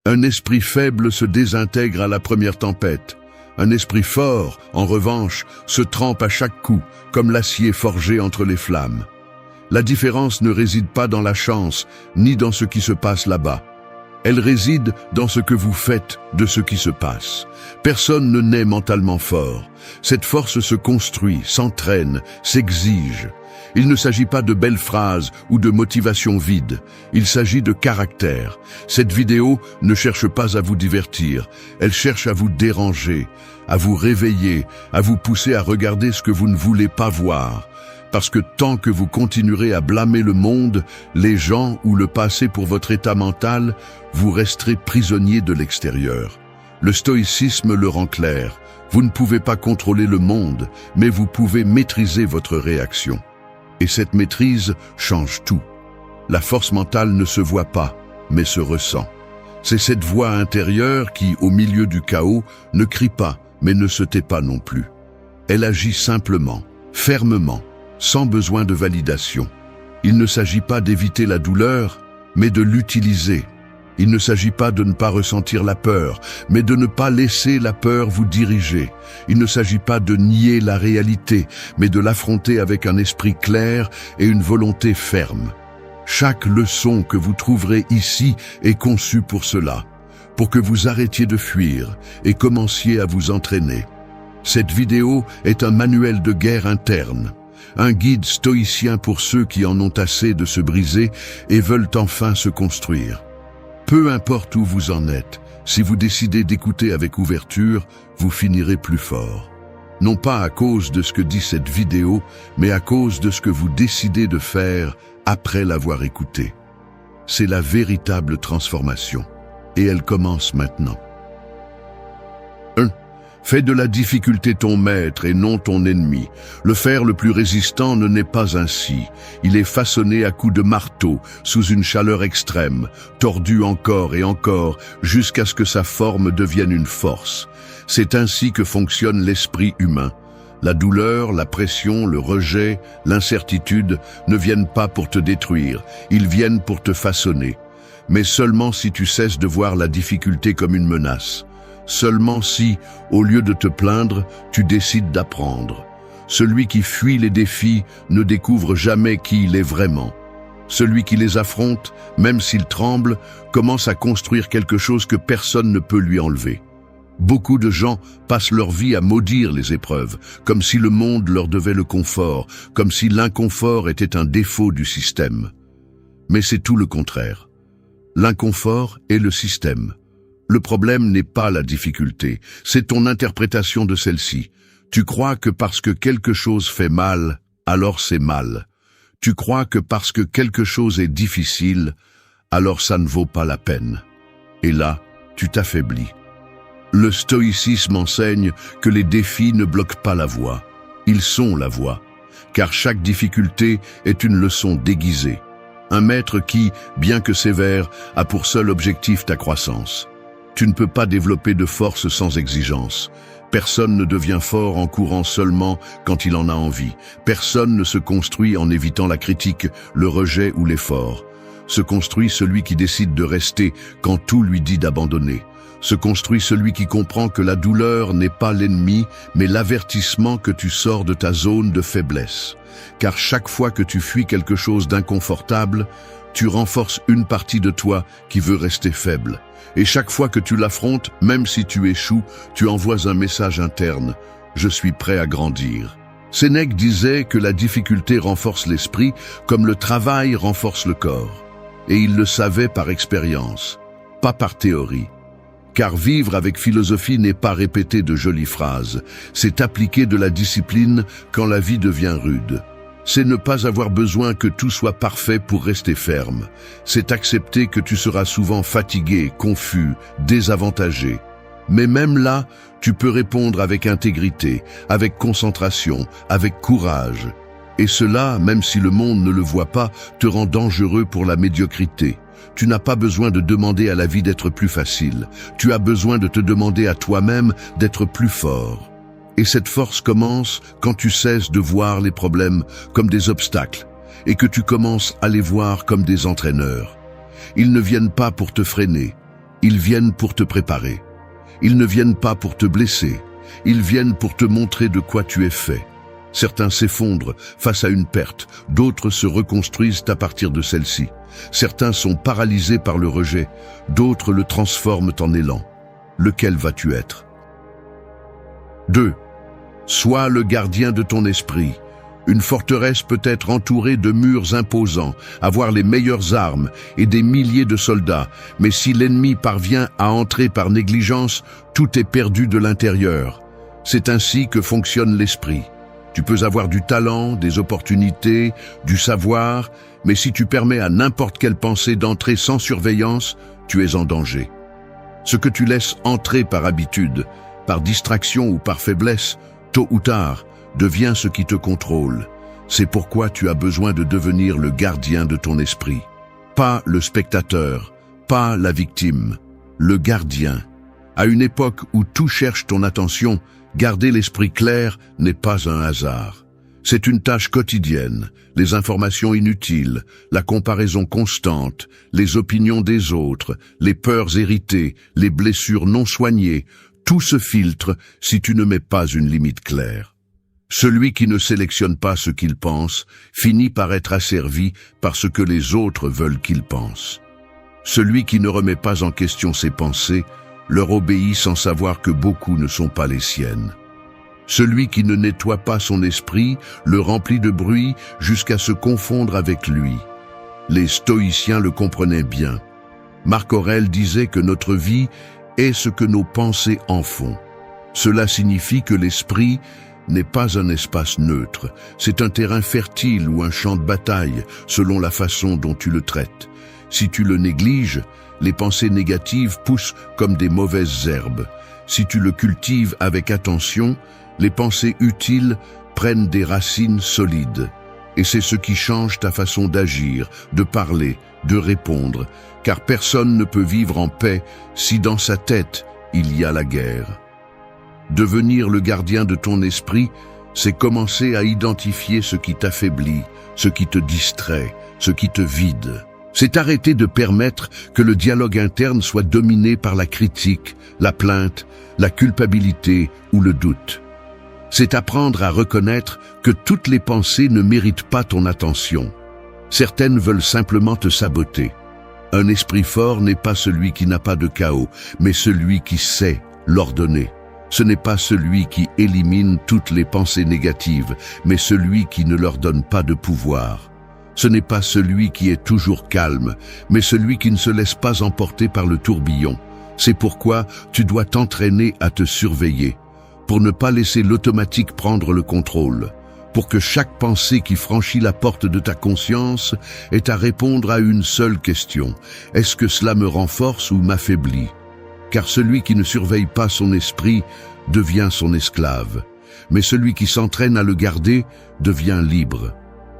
Un esprit faible se désintègre à la première tempête. Un esprit fort, en revanche, se trempe à chaque coup, comme l'acier forgé entre les flammes. La différence ne réside pas dans la chance, ni dans ce qui se passe là-bas. Elle réside dans ce que vous faites de ce qui se passe. Personne ne naît mentalement fort. Cette force se construit, s'entraîne, s'exige. Il ne s'agit pas de belles phrases ou de motivation vide. Il s'agit de caractère. Cette vidéo ne cherche pas à vous divertir. Elle cherche à vous déranger, à vous réveiller, à vous pousser à regarder ce que vous ne voulez pas voir. Parce que tant que vous continuerez à blâmer le monde, les gens ou le passé pour votre état mental, vous resterez prisonnier de l'extérieur. Le stoïcisme le rend clair. Vous ne pouvez pas contrôler le monde, mais vous pouvez maîtriser votre réaction. Et cette maîtrise change tout. La force mentale ne se voit pas, mais se ressent. C'est cette voix intérieure qui, au milieu du chaos, ne crie pas, mais ne se tait pas non plus. Elle agit simplement, fermement, sans besoin de validation. Il ne s'agit pas d'éviter la douleur, mais de l'utiliser. Il ne s'agit pas de ne pas ressentir la peur, mais de ne pas laisser la peur vous diriger. Il ne s'agit pas de nier la réalité, mais de l'affronter avec un esprit clair et une volonté ferme. Chaque leçon que vous trouverez ici est conçue pour cela, pour que vous arrêtiez de fuir et commenciez à vous entraîner. Cette vidéo est un manuel de guerre interne, un guide stoïcien pour ceux qui en ont assez de se briser et veulent enfin se construire. Peu importe où vous en êtes, si vous décidez d'écouter avec ouverture, vous finirez plus fort. Non pas à cause de ce que dit cette vidéo, mais à cause de ce que vous décidez de faire après l'avoir écoutée. C'est la véritable transformation. Et elle commence maintenant. 1. Fais de la difficulté ton maître et non ton ennemi. Le fer le plus résistant ne naît pas ainsi. Il est façonné à coups de marteau, sous une chaleur extrême, tordu encore et encore, jusqu'à ce que sa forme devienne une force. C'est ainsi que fonctionne l'esprit humain. La douleur, la pression, le rejet, l'incertitude ne viennent pas pour te détruire, ils viennent pour te façonner. Mais seulement si tu cesses de voir la difficulté comme une menace. Seulement si, au lieu de te plaindre, tu décides d'apprendre. Celui qui fuit les défis ne découvre jamais qui il est vraiment. Celui qui les affronte, même s'il tremble, commence à construire quelque chose que personne ne peut lui enlever. Beaucoup de gens passent leur vie à maudire les épreuves, comme si le monde leur devait le confort, comme si l'inconfort était un défaut du système. Mais c'est tout le contraire. L'inconfort est le système. Le problème n'est pas la difficulté, c'est ton interprétation de celle-ci. Tu crois que parce que quelque chose fait mal, alors c'est mal. Tu crois que parce que quelque chose est difficile, alors ça ne vaut pas la peine. Et là, tu t'affaiblis. Le stoïcisme enseigne que les défis ne bloquent pas la voie. Ils sont la voie, car chaque difficulté est une leçon déguisée. Un maître qui, bien que sévère, a pour seul objectif ta croissance. Tu ne peux pas développer de force sans exigence. Personne ne devient fort en courant seulement quand il en a envie. Personne ne se construit en évitant la critique, le rejet ou l'effort. Se construit celui qui décide de rester quand tout lui dit d'abandonner. Se construit celui qui comprend que la douleur n'est pas l'ennemi, mais l'avertissement que tu sors de ta zone de faiblesse. Car chaque fois que tu fuis quelque chose d'inconfortable, tu renforces une partie de toi qui veut rester faible. Et chaque fois que tu l'affrontes, même si tu échoues, tu envoies un message interne. Je suis prêt à grandir. Sénèque disait que la difficulté renforce l'esprit comme le travail renforce le corps. Et il le savait par expérience, pas par théorie. Car vivre avec philosophie n'est pas répéter de jolies phrases, c'est appliquer de la discipline quand la vie devient rude. C'est ne pas avoir besoin que tout soit parfait pour rester ferme. C'est accepter que tu seras souvent fatigué, confus, désavantagé. Mais même là, tu peux répondre avec intégrité, avec concentration, avec courage. Et cela, même si le monde ne le voit pas, te rend dangereux pour la médiocrité. Tu n'as pas besoin de demander à la vie d'être plus facile. Tu as besoin de te demander à toi-même d'être plus fort. Et cette force commence quand tu cesses de voir les problèmes comme des obstacles et que tu commences à les voir comme des entraîneurs. Ils ne viennent pas pour te freiner. Ils viennent pour te préparer. Ils ne viennent pas pour te blesser. Ils viennent pour te montrer de quoi tu es fait. Certains s'effondrent face à une perte, d'autres se reconstruisent à partir de celle-ci. Certains sont paralysés par le rejet, d'autres le transforment en élan. Lequel vas-tu être? 2. Sois le gardien de ton esprit. Une forteresse peut être entourée de murs imposants, avoir les meilleures armes et des milliers de soldats, mais si l'ennemi parvient à entrer par négligence, tout est perdu de l'intérieur. C'est ainsi que fonctionne l'esprit. Tu peux avoir du talent, des opportunités, du savoir, mais si tu permets à n'importe quelle pensée d'entrer sans surveillance, tu es en danger. Ce que tu laisses entrer par habitude, par distraction ou par faiblesse, tôt ou tard, devient ce qui te contrôle. C'est pourquoi tu as besoin de devenir le gardien de ton esprit. Pas le spectateur, pas la victime, le gardien. À une époque où tout cherche ton attention, garder l'esprit clair n'est pas un hasard. C'est une tâche quotidienne, les informations inutiles, la comparaison constante, les opinions des autres, les peurs héritées, les blessures non soignées, tout se filtre si tu ne mets pas une limite claire. Celui qui ne sélectionne pas ce qu'il pense finit par être asservi par ce que les autres veulent qu'il pense. Celui qui ne remet pas en question ses pensées leur obéit sans savoir que beaucoup ne sont pas les siennes. Celui qui ne nettoie pas son esprit le remplit de bruit jusqu'à se confondre avec lui. Les stoïciens le comprenaient bien. Marc Aurèle disait que notre vie est ce que nos pensées en font. Cela signifie que l'esprit n'est pas un espace neutre, c'est un terrain fertile ou un champ de bataille, selon la façon dont tu le traites. Si tu le négliges, les pensées négatives poussent comme des mauvaises herbes. Si tu le cultives avec attention, les pensées utiles prennent des racines solides. Et c'est ce qui change ta façon d'agir, de parler, de répondre, car personne ne peut vivre en paix si dans sa tête il y a la guerre. Devenir le gardien de ton esprit, c'est commencer à identifier ce qui t'affaiblit, ce qui te distrait, ce qui te vide. C'est arrêter de permettre que le dialogue interne soit dominé par la critique, la plainte, la culpabilité ou le doute. C'est apprendre à reconnaître que toutes les pensées ne méritent pas ton attention. Certaines veulent simplement te saboter. Un esprit fort n'est pas celui qui n'a pas de chaos, mais celui qui sait l'ordonner. Ce n'est pas celui qui élimine toutes les pensées négatives, mais celui qui ne leur donne pas de pouvoir. Ce n'est pas celui qui est toujours calme, mais celui qui ne se laisse pas emporter par le tourbillon. C'est pourquoi tu dois t'entraîner à te surveiller, pour ne pas laisser l'automatique prendre le contrôle, pour que chaque pensée qui franchit la porte de ta conscience ait à répondre à une seule question. Est-ce que cela me renforce ou m'affaiblit? Car celui qui ne surveille pas son esprit devient son esclave, mais celui qui s'entraîne à le garder devient libre.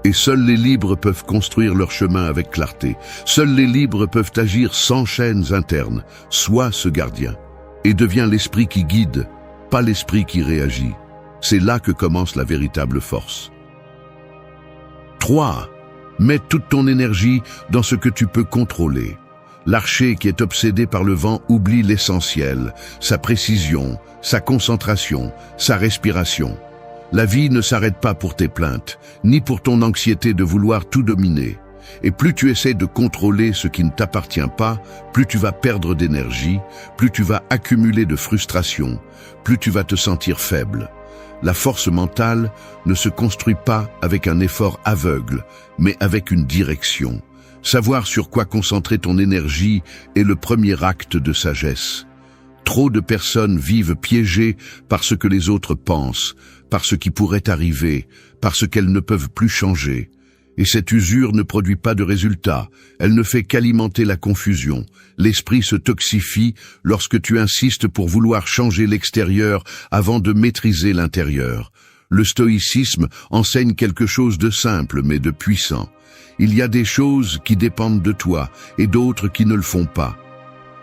Et seuls les libres peuvent construire leur chemin avec clarté. Seuls les libres peuvent agir sans chaînes internes. Sois ce gardien, et deviens l'esprit qui guide, pas l'esprit qui réagit. C'est là que commence la véritable force. 3. Mets toute ton énergie dans ce que tu peux contrôler. L'archer qui est obsédé par le vent oublie l'essentiel, sa précision, sa concentration, sa respiration. La vie ne s'arrête pas pour tes plaintes, ni pour ton anxiété de vouloir tout dominer. Et plus tu essaies de contrôler ce qui ne t'appartient pas, plus tu vas perdre d'énergie, plus tu vas accumuler de frustration, plus tu vas te sentir faible. La force mentale ne se construit pas avec un effort aveugle, mais avec une direction. Savoir sur quoi concentrer ton énergie est le premier acte de sagesse. Trop de personnes vivent piégées par ce que les autres pensent, par ce qui pourrait arriver, par ce qu'elles ne peuvent plus changer. Et cette usure ne produit pas de résultats, elle ne fait qu'alimenter la confusion. L'esprit se toxifie lorsque tu insistes pour vouloir changer l'extérieur avant de maîtriser l'intérieur. Le stoïcisme enseigne quelque chose de simple mais de puissant. Il y a des choses qui dépendent de toi et d'autres qui ne le font pas.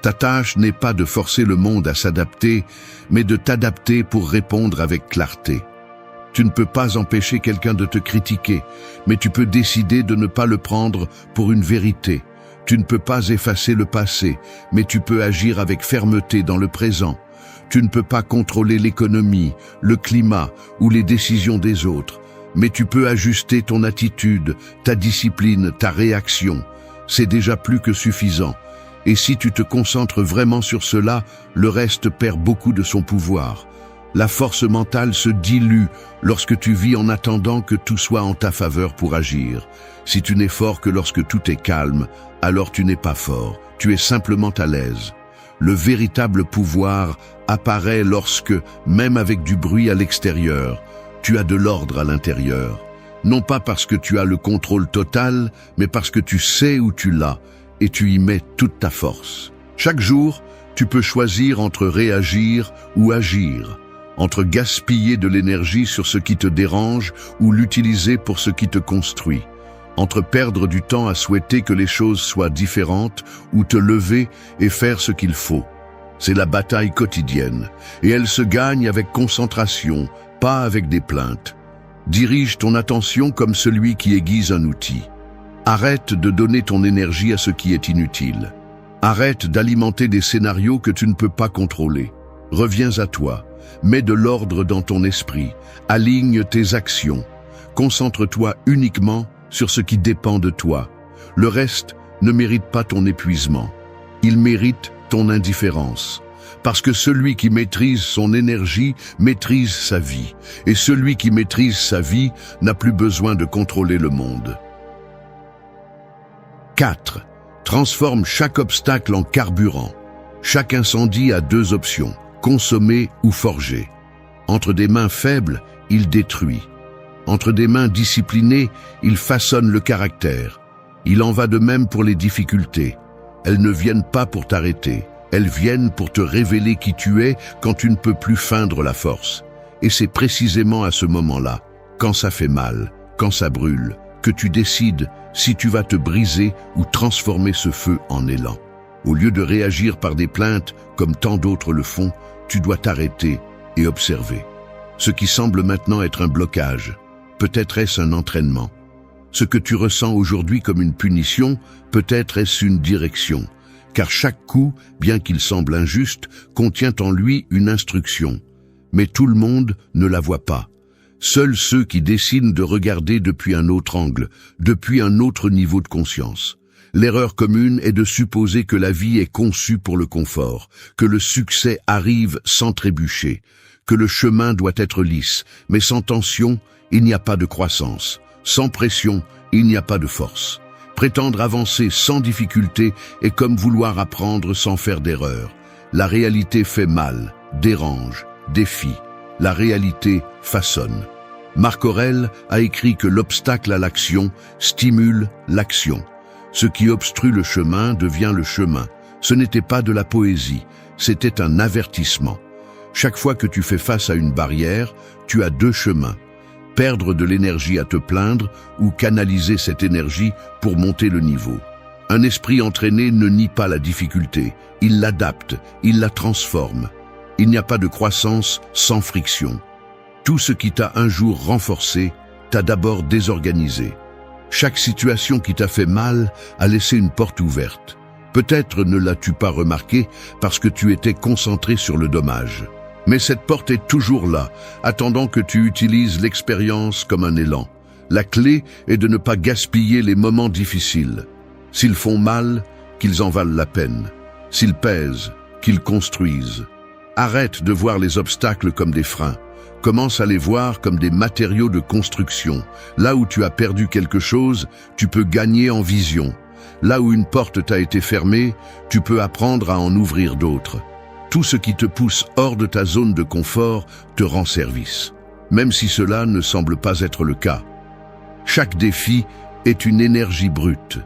Ta tâche n'est pas de forcer le monde à s'adapter, mais de t'adapter pour répondre avec clarté. Tu ne peux pas empêcher quelqu'un de te critiquer, mais tu peux décider de ne pas le prendre pour une vérité. Tu ne peux pas effacer le passé, mais tu peux agir avec fermeté dans le présent. Tu ne peux pas contrôler l'économie, le climat ou les décisions des autres, mais tu peux ajuster ton attitude, ta discipline, ta réaction. C'est déjà plus que suffisant. Et si tu te concentres vraiment sur cela, le reste perd beaucoup de son pouvoir. La force mentale se dilue lorsque tu vis en attendant que tout soit en ta faveur pour agir. Si tu n'es fort que lorsque tout est calme, alors tu n'es pas fort, tu es simplement à l'aise. Le véritable pouvoir apparaît lorsque, même avec du bruit à l'extérieur, tu as de l'ordre à l'intérieur. Non pas parce que tu as le contrôle total, mais parce que tu sais où tu l'as et tu y mets toute ta force. Chaque jour, tu peux choisir entre réagir ou agir, entre gaspiller de l'énergie sur ce qui te dérange ou l'utiliser pour ce qui te construit, entre perdre du temps à souhaiter que les choses soient différentes ou te lever et faire ce qu'il faut. C'est la bataille quotidienne, et elle se gagne avec concentration, pas avec des plaintes. Dirige ton attention comme celui qui aiguise un outil. Arrête de donner ton énergie à ce qui est inutile. Arrête d'alimenter des scénarios que tu ne peux pas contrôler. Reviens à toi. Mets de l'ordre dans ton esprit. Aligne tes actions. Concentre-toi uniquement sur ce qui dépend de toi. Le reste ne mérite pas ton épuisement. Il mérite ton indifférence. Parce que celui qui maîtrise son énergie maîtrise sa vie. Et celui qui maîtrise sa vie n'a plus besoin de contrôler le monde. 4. Transforme chaque obstacle en carburant. Chaque incendie a deux options, consommer ou forger. Entre des mains faibles, il détruit. Entre des mains disciplinées, il façonne le caractère. Il en va de même pour les difficultés. Elles ne viennent pas pour t'arrêter. Elles viennent pour te révéler qui tu es quand tu ne peux plus feindre la force. Et c'est précisément à ce moment-là, quand ça fait mal, quand ça brûle, que tu décides si tu vas te briser ou transformer ce feu en élan. Au lieu de réagir par des plaintes, comme tant d'autres le font, tu dois t'arrêter et observer. Ce qui semble maintenant être un blocage, peut-être est-ce un entraînement. Ce que tu ressens aujourd'hui comme une punition, peut-être est-ce une direction. Car chaque coup, bien qu'il semble injuste, contient en lui une instruction. Mais tout le monde ne la voit pas. Seuls ceux qui décident de regarder depuis un autre angle, depuis un autre niveau de conscience. L'erreur commune est de supposer que la vie est conçue pour le confort, que le succès arrive sans trébucher, que le chemin doit être lisse, mais sans tension, il n'y a pas de croissance. Sans pression, il n'y a pas de force. Prétendre avancer sans difficulté est comme vouloir apprendre sans faire d'erreur. La réalité fait mal, dérange, défie. La réalité façonne. Marc Aurèle a écrit que l'obstacle à l'action stimule l'action. Ce qui obstrue le chemin devient le chemin. Ce n'était pas de la poésie, c'était un avertissement. Chaque fois que tu fais face à une barrière, tu as deux chemins. Perdre de l'énergie à te plaindre ou canaliser cette énergie pour monter le niveau. Un esprit entraîné ne nie pas la difficulté, il l'adapte, il la transforme. Il n'y a pas de croissance sans friction. Tout ce qui t'a un jour renforcé t'a d'abord désorganisé. Chaque situation qui t'a fait mal a laissé une porte ouverte. Peut-être ne l'as-tu pas remarqué parce que tu étais concentré sur le dommage. Mais cette porte est toujours là, attendant que tu utilises l'expérience comme un élan. La clé est de ne pas gaspiller les moments difficiles. S'ils font mal, qu'ils en valent la peine. S'ils pèsent, qu'ils construisent. Arrête de voir les obstacles comme des freins. Commence à les voir comme des matériaux de construction. Là où tu as perdu quelque chose, tu peux gagner en vision. Là où une porte t'a été fermée, tu peux apprendre à en ouvrir d'autres. Tout ce qui te pousse hors de ta zone de confort te rend service, même si cela ne semble pas être le cas. Chaque défi est une énergie brute.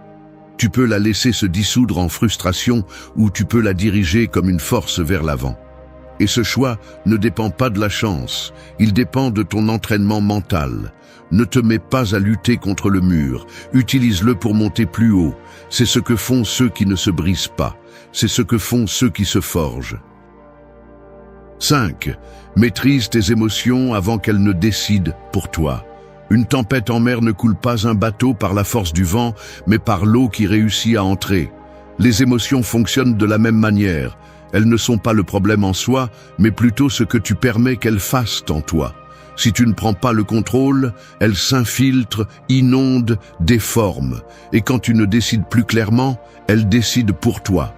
Tu peux la laisser se dissoudre en frustration ou tu peux la diriger comme une force vers l'avant. Et ce choix ne dépend pas de la chance, il dépend de ton entraînement mental. Ne te mets pas à lutter contre le mur, utilise-le pour monter plus haut. C'est ce que font ceux qui ne se brisent pas, c'est ce que font ceux qui se forgent. 5. Maîtrise tes émotions avant qu'elles ne décident pour toi. Une tempête en mer ne coule pas un bateau par la force du vent, mais par l'eau qui réussit à entrer. Les émotions fonctionnent de la même manière. Elles ne sont pas le problème en soi, mais plutôt ce que tu permets qu'elles fassent en toi. Si tu ne prends pas le contrôle, elles s'infiltrent, inondent, déforment. Et quand tu ne décides plus clairement, elles décident pour toi.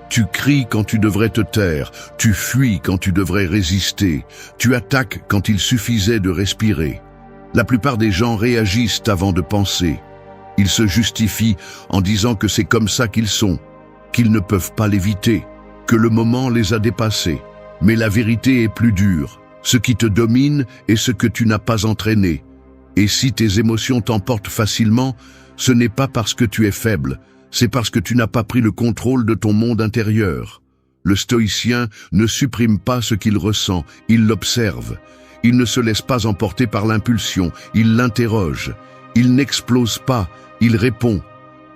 Tu cries quand tu devrais te taire, tu fuis quand tu devrais résister, tu attaques quand il suffisait de respirer. La plupart des gens réagissent avant de penser. Ils se justifient en disant que c'est comme ça qu'ils sont, qu'ils ne peuvent pas l'éviter, que le moment les a dépassés. Mais la vérité est plus dure. Ce qui te domine est ce que tu n'as pas entraîné. Et si tes émotions t'emportent facilement, ce n'est pas parce que tu es faible, c'est parce que tu n'as pas pris le contrôle de ton monde intérieur. Le stoïcien ne supprime pas ce qu'il ressent, il l'observe. Il ne se laisse pas emporter par l'impulsion, il l'interroge. Il n'explose pas, il répond.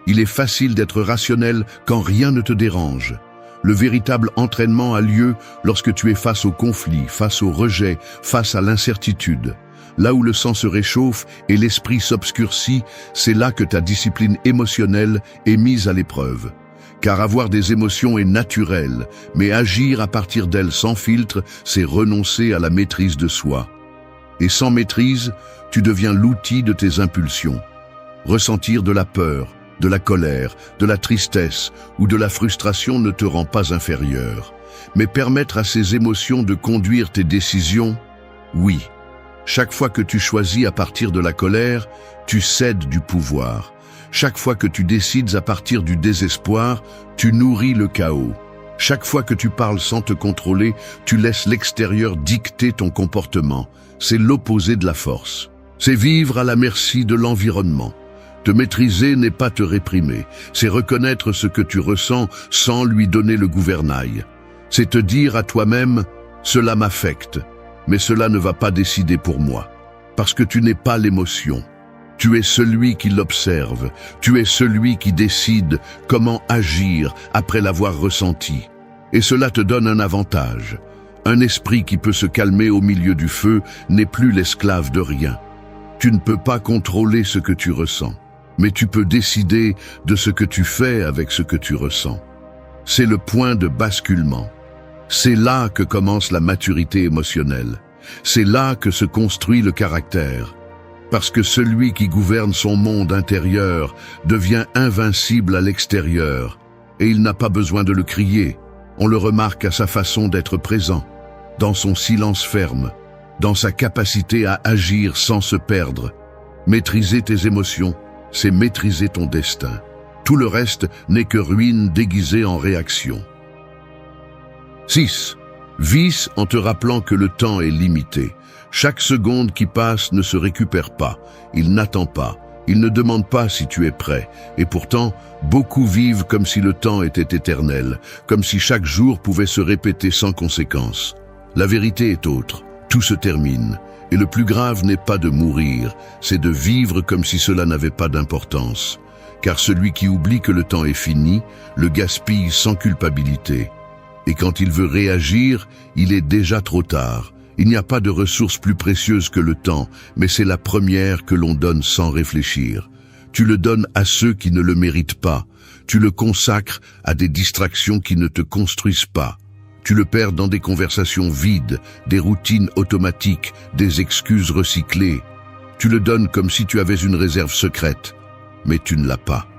Il est facile d'être rationnel quand rien ne te dérange. Le véritable entraînement a lieu lorsque tu es face au conflit, face au rejet, face à l'incertitude. Là où le sang se réchauffe et l'esprit s'obscurcit, c'est là que ta discipline émotionnelle est mise à l'épreuve. Car avoir des émotions est naturel, mais agir à partir d'elles sans filtre, c'est renoncer à la maîtrise de soi. Et sans maîtrise, tu deviens l'outil de tes impulsions. Ressentir de la peur, de la colère, de la tristesse ou de la frustration ne te rend pas inférieur. Mais permettre à ces émotions de conduire tes décisions, oui. Chaque fois que tu choisis à partir de la colère, tu cèdes du pouvoir. Chaque fois que tu décides à partir du désespoir, tu nourris le chaos. Chaque fois que tu parles sans te contrôler, tu laisses l'extérieur dicter ton comportement. C'est l'opposé de la force. C'est vivre à la merci de l'environnement. Te maîtriser n'est pas te réprimer, c'est reconnaître ce que tu ressens sans lui donner le gouvernail. C'est te dire à toi-même « cela m'affecte, mais cela ne va pas décider pour moi ». Parce que tu n'es pas l'émotion. Tu es celui qui l'observe, tu es celui qui décide comment agir après l'avoir ressenti. Et cela te donne un avantage. Un esprit qui peut se calmer au milieu du feu n'est plus l'esclave de rien. Tu ne peux pas contrôler ce que tu ressens, mais tu peux décider de ce que tu fais avec ce que tu ressens. C'est le point de basculement. C'est là que commence la maturité émotionnelle. C'est là que se construit le caractère. Parce que celui qui gouverne son monde intérieur devient invincible à l'extérieur, et il n'a pas besoin de le crier. On le remarque à sa façon d'être présent, dans son silence ferme, dans sa capacité à agir sans se perdre. Maîtriser tes émotions, c'est maîtriser ton destin. Tout le reste n'est que ruine déguisée en réaction. 6. Vis en te rappelant que le temps est limité. Chaque seconde qui passe ne se récupère pas, il n'attend pas, il ne demande pas si tu es prêt. Et pourtant, beaucoup vivent comme si le temps était éternel, comme si chaque jour pouvait se répéter sans conséquence. La vérité est autre, tout se termine. Et le plus grave n'est pas de mourir, c'est de vivre comme si cela n'avait pas d'importance. Car celui qui oublie que le temps est fini, le gaspille sans culpabilité. Et quand il veut réagir, il est déjà trop tard. Il n'y a pas de ressource plus précieuse que le temps, mais c'est la première que l'on donne sans réfléchir. Tu le donnes à ceux qui ne le méritent pas. Tu le consacres à des distractions qui ne te construisent pas. Tu le perds dans des conversations vides, des routines automatiques, des excuses recyclées. Tu le donnes comme si tu avais une réserve secrète, mais tu ne l'as pas.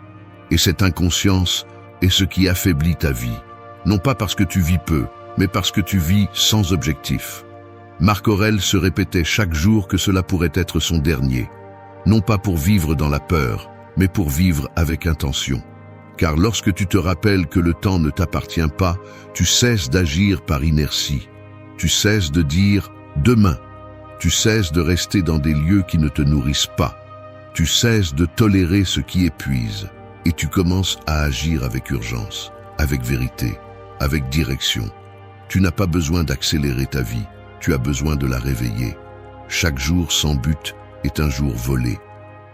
Et cette inconscience est ce qui affaiblit ta vie. Non pas parce que tu vis peu, mais parce que tu vis sans objectif. Marc Aurèle se répétait chaque jour que cela pourrait être son dernier. Non pas pour vivre dans la peur, mais pour vivre avec intention. Car lorsque tu te rappelles que le temps ne t'appartient pas, tu cesses d'agir par inertie. Tu cesses de dire « demain ». Tu cesses de rester dans des lieux qui ne te nourrissent pas. Tu cesses de tolérer ce qui épuise. Et tu commences à agir avec urgence, avec vérité, avec direction. Tu n'as pas besoin d'accélérer ta vie. Tu as besoin de la réveiller. Chaque jour sans but est un jour volé.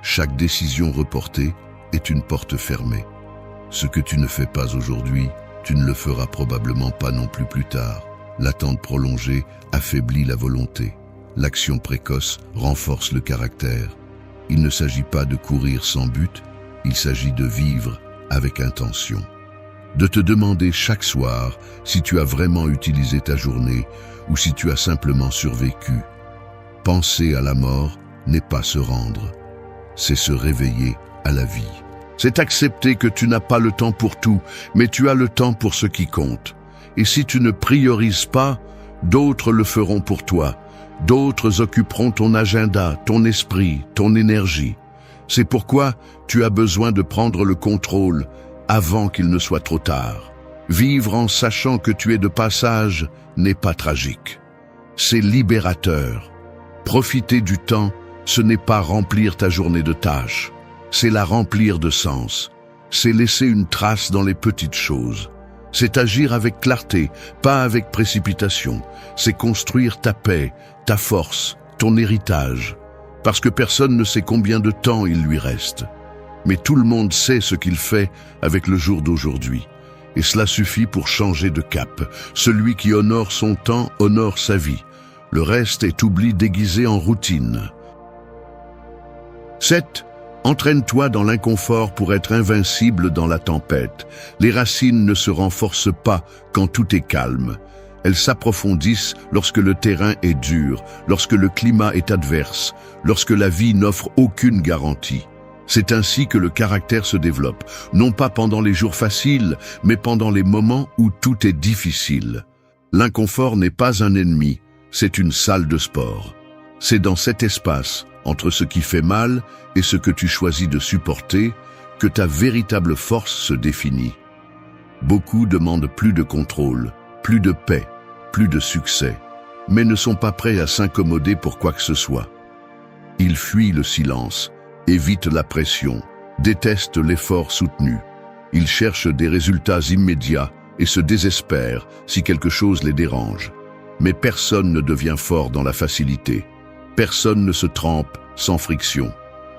Chaque décision reportée est une porte fermée. Ce que tu ne fais pas aujourd'hui, tu ne le feras probablement pas non plus tard. L'attente prolongée affaiblit la volonté. L'action précoce renforce le caractère. Il ne s'agit pas de courir sans but, il s'agit de vivre avec intention. De te demander chaque soir si tu as vraiment utilisé ta journée ou si tu as simplement survécu. Penser à la mort n'est pas se rendre, c'est se réveiller à la vie. C'est accepter que tu n'as pas le temps pour tout, mais tu as le temps pour ce qui compte. Et si tu ne priorises pas, d'autres le feront pour toi. D'autres occuperont ton agenda, ton esprit, ton énergie. C'est pourquoi tu as besoin de prendre le contrôle avant qu'il ne soit trop tard. Vivre en sachant que tu es de passage n'est pas tragique. C'est libérateur. Profiter du temps, ce n'est pas remplir ta journée de tâches. C'est la remplir de sens. C'est laisser une trace dans les petites choses. C'est agir avec clarté, pas avec précipitation. C'est construire ta paix, ta force, ton héritage. Parce que personne ne sait combien de temps il lui reste. Mais tout le monde sait ce qu'il fait avec le jour d'aujourd'hui. Et cela suffit pour changer de cap. Celui qui honore son temps honore sa vie. Le reste est oubli déguisé en routine. 7. Entraîne-toi dans l'inconfort pour être invincible dans la tempête. Les racines ne se renforcent pas quand tout est calme. Elles s'approfondissent lorsque le terrain est dur, lorsque le climat est adverse, lorsque la vie n'offre aucune garantie. C'est ainsi que le caractère se développe, non pas pendant les jours faciles, mais pendant les moments où tout est difficile. L'inconfort n'est pas un ennemi, c'est une salle de sport. C'est dans cet espace, entre ce qui fait mal et ce que tu choisis de supporter, que ta véritable force se définit. Beaucoup demandent plus de contrôle, plus de paix, plus de succès, mais ne sont pas prêts à s'accommoder pour quoi que ce soit. Ils fuient le silence, évitent la pression, détestent l'effort soutenu. Ils cherchent des résultats immédiats et se désespèrent si quelque chose les dérange. Mais personne ne devient fort dans la facilité. Personne ne se trempe sans friction.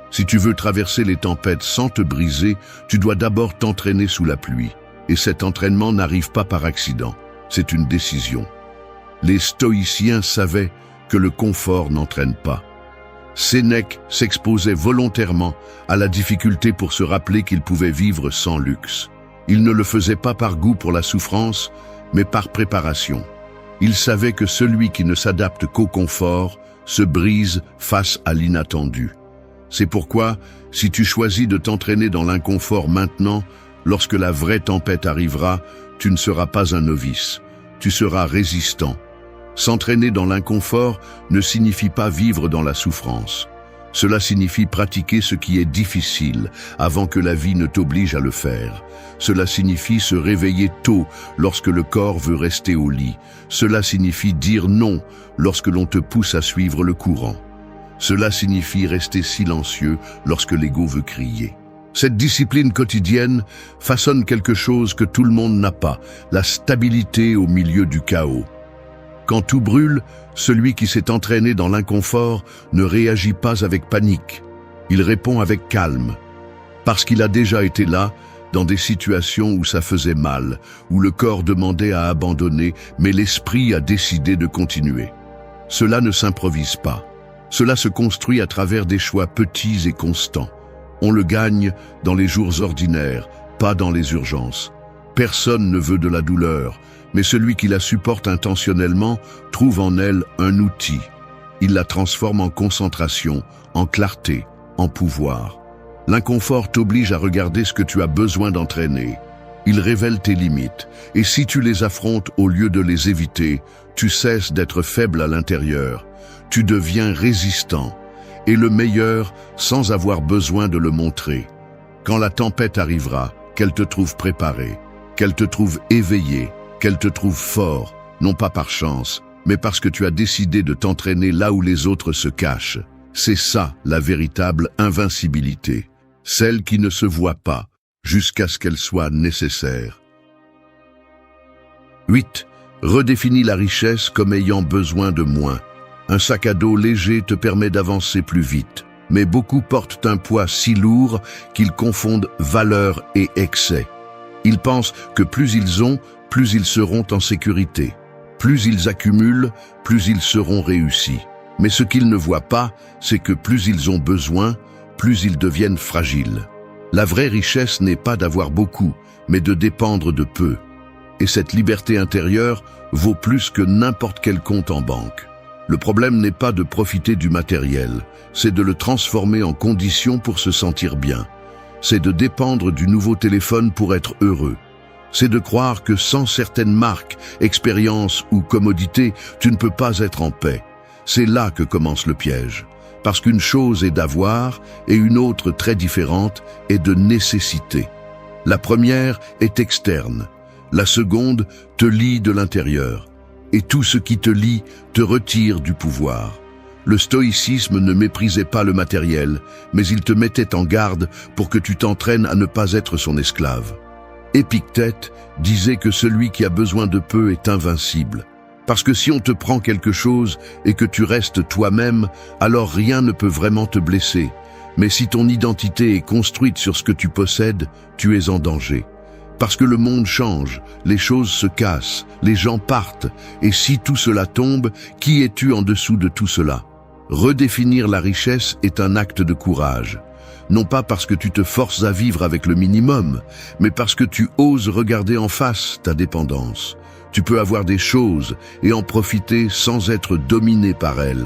Si tu veux traverser les tempêtes sans te briser, tu dois d'abord t'entraîner sous la pluie. Et cet entraînement n'arrive pas par accident, c'est une décision. Les stoïciens savaient que le confort n'entraîne pas. Sénèque s'exposait volontairement à la difficulté pour se rappeler qu'il pouvait vivre sans luxe. Il ne le faisait pas par goût pour la souffrance, mais par préparation. Il savait que celui qui ne s'adapte qu'au confort se brise face à l'inattendu. C'est pourquoi, si tu choisis de t'entraîner dans l'inconfort maintenant, lorsque la vraie tempête arrivera, tu ne seras pas un novice, tu seras résistant. S'entraîner dans l'inconfort ne signifie pas vivre dans la souffrance. Cela signifie pratiquer ce qui est difficile avant que la vie ne t'oblige à le faire. Cela signifie se réveiller tôt lorsque le corps veut rester au lit. Cela signifie dire non lorsque l'on te pousse à suivre le courant. Cela signifie rester silencieux lorsque l'ego veut crier. Cette discipline quotidienne façonne quelque chose que tout le monde n'a pas, la stabilité au milieu du chaos. Quand tout brûle, celui qui s'est entraîné dans l'inconfort ne réagit pas avec panique. Il répond avec calme. Parce qu'il a déjà été là, dans des situations où ça faisait mal, où le corps demandait à abandonner, mais l'esprit a décidé de continuer. Cela ne s'improvise pas. Cela se construit à travers des choix petits et constants. On le gagne dans les jours ordinaires, pas dans les urgences. Personne ne veut de la douleur, mais celui qui la supporte intentionnellement trouve en elle un outil. Il la transforme en concentration, en clarté, en pouvoir. L'inconfort t'oblige à regarder ce que tu as besoin d'entraîner. Il révèle tes limites, et si tu les affrontes au lieu de les éviter, tu cesses d'être faible à l'intérieur. Tu deviens résistant, et le meilleur sans avoir besoin de le montrer. Quand la tempête arrivera, qu'elle te trouve préparé, qu'elle te trouve éveillé, qu'elle te trouve fort, non pas par chance, mais parce que tu as décidé de t'entraîner là où les autres se cachent. C'est ça la véritable invincibilité, celle qui ne se voit pas, jusqu'à ce qu'elle soit nécessaire. 8. Redéfinis la richesse comme ayant besoin de moins. Un sac à dos léger te permet d'avancer plus vite, mais beaucoup portent un poids si lourd qu'ils confondent valeur et excès. Ils pensent que plus ils ont, plus ils seront en sécurité. Plus ils accumulent, plus ils seront réussis. Mais ce qu'ils ne voient pas, c'est que plus ils ont besoin, plus ils deviennent fragiles. La vraie richesse n'est pas d'avoir beaucoup, mais de dépendre de peu. Et cette liberté intérieure vaut plus que n'importe quel compte en banque. Le problème n'est pas de profiter du matériel, c'est de le transformer en condition pour se sentir bien. C'est de dépendre du nouveau téléphone pour être heureux. C'est de croire que sans certaines marques, expériences ou commodités, tu ne peux pas être en paix. C'est là que commence le piège. Parce qu'une chose est d'avoir et une autre très différente est de nécessité. La première est externe, la seconde te lie de l'intérieur. Et tout ce qui te lie te retire du pouvoir. Le stoïcisme ne méprisait pas le matériel, mais il te mettait en garde pour que tu t'entraînes à ne pas être son esclave. Épictète disait que celui qui a besoin de peu est invincible. Parce que si on te prend quelque chose et que tu restes toi-même, alors rien ne peut vraiment te blesser. Mais si ton identité est construite sur ce que tu possèdes, tu es en danger. Parce que le monde change, les choses se cassent, les gens partent, et si tout cela tombe, qui es-tu en dessous de tout cela? Redéfinir la richesse est un acte de courage. Non pas parce que tu te forces à vivre avec le minimum, mais parce que tu oses regarder en face ta dépendance. Tu peux avoir des choses et en profiter sans être dominé par elles.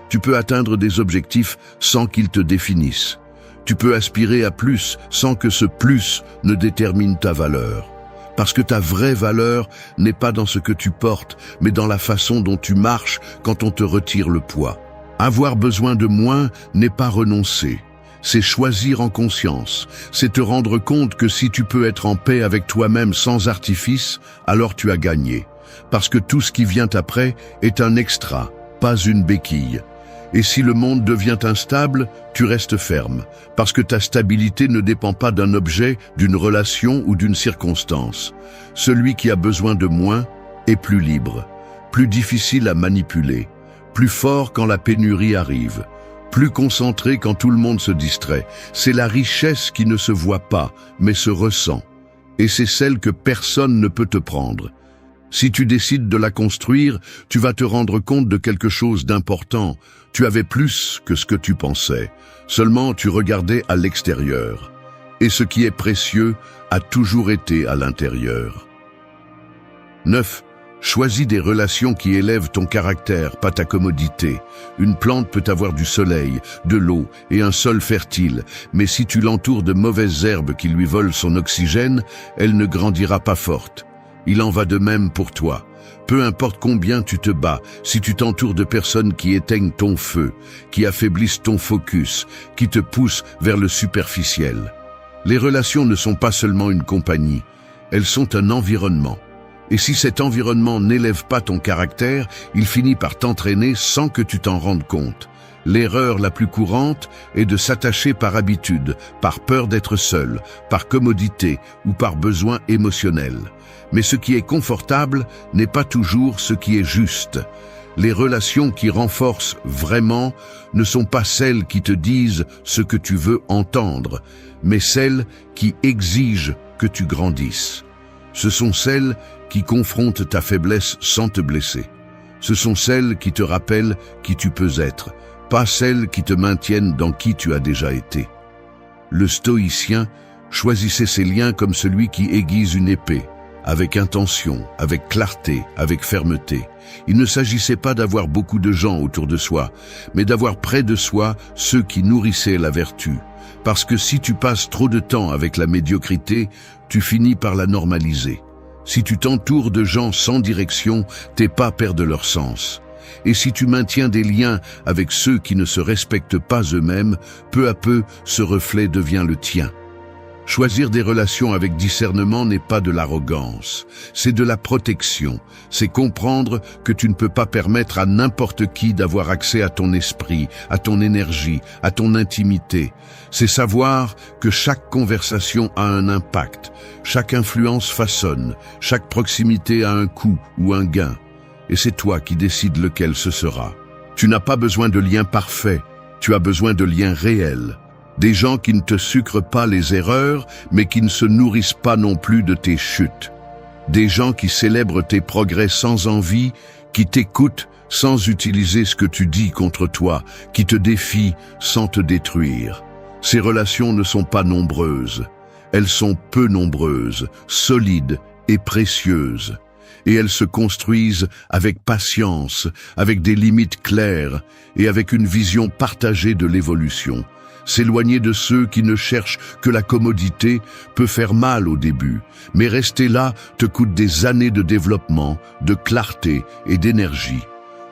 Tu peux atteindre des objectifs sans qu'ils te définissent. Tu peux aspirer à plus sans que ce plus ne détermine ta valeur. Parce que ta vraie valeur n'est pas dans ce que tu portes, mais dans la façon dont tu marches quand on te retire le poids. Avoir besoin de moins n'est pas renoncer. C'est choisir en conscience. C'est te rendre compte que si tu peux être en paix avec toi-même sans artifice, alors tu as gagné. Parce que tout ce qui vient après est un extra, pas une béquille. Et si le monde devient instable, tu restes ferme, parce que ta stabilité ne dépend pas d'un objet, d'une relation ou d'une circonstance. Celui qui a besoin de moins est plus libre, plus difficile à manipuler, plus fort quand la pénurie arrive, plus concentré quand tout le monde se distrait. C'est la richesse qui ne se voit pas, mais se ressent. Et c'est celle que personne ne peut te prendre. Si tu décides de la construire, tu vas te rendre compte de quelque chose d'important. Tu avais plus que ce que tu pensais. Seulement tu regardais à l'extérieur. Et ce qui est précieux a toujours été à l'intérieur. 9. Choisis des relations qui élèvent ton caractère, pas ta commodité. Une plante peut avoir du soleil, de l'eau et un sol fertile, mais si tu l'entoures de mauvaises herbes qui lui volent son oxygène, elle ne grandira pas forte. Il en va de même pour toi. Peu importe combien tu te bats, si tu t'entoures de personnes qui éteignent ton feu, qui affaiblissent ton focus, qui te poussent vers le superficiel. Les relations ne sont pas seulement une compagnie, elles sont un environnement. Et si cet environnement n'élève pas ton caractère, il finit par t'entraîner sans que tu t'en rendes compte. L'erreur la plus courante est de s'attacher par habitude, par peur d'être seul, par commodité ou par besoin émotionnel. Mais ce qui est confortable n'est pas toujours ce qui est juste. Les relations qui renforcent vraiment ne sont pas celles qui te disent ce que tu veux entendre, mais celles qui exigent que tu grandisses. Ce sont celles qui confrontent ta faiblesse sans te blesser. Ce sont celles qui te rappellent qui tu peux être, pas celles qui te maintiennent dans qui tu as déjà été. Le stoïcien choisissait ses liens comme celui qui aiguise une épée, avec intention, avec clarté, avec fermeté. Il ne s'agissait pas d'avoir beaucoup de gens autour de soi, mais d'avoir près de soi ceux qui nourrissaient la vertu. Parce que si tu passes trop de temps avec la médiocrité, tu finis par la normaliser. Si tu t'entoures de gens sans direction, tes pas perdent leur sens. Et si tu maintiens des liens avec ceux qui ne se respectent pas eux-mêmes, peu à peu, ce reflet devient le tien. Choisir des relations avec discernement n'est pas de l'arrogance, c'est de la protection. C'est comprendre que tu ne peux pas permettre à n'importe qui d'avoir accès à ton esprit, à ton énergie, à ton intimité. C'est savoir que chaque conversation a un impact, chaque influence façonne, chaque proximité a un coût ou un gain. Et c'est toi qui décides lequel ce sera. Tu n'as pas besoin de liens parfaits, tu as besoin de liens réels. Des gens qui ne te sucrent pas les erreurs, mais qui ne se nourrissent pas non plus de tes chutes. Des gens qui célèbrent tes progrès sans envie, qui t'écoutent sans utiliser ce que tu dis contre toi, qui te défient sans te détruire. Ces relations ne sont pas nombreuses. Elles sont peu nombreuses, solides et précieuses. Et elles se construisent avec patience, avec des limites claires et avec une vision partagée de l'évolution. S'éloigner de ceux qui ne cherchent que la commodité peut faire mal au début, mais rester là te coûte des années de développement, de clarté et d'énergie.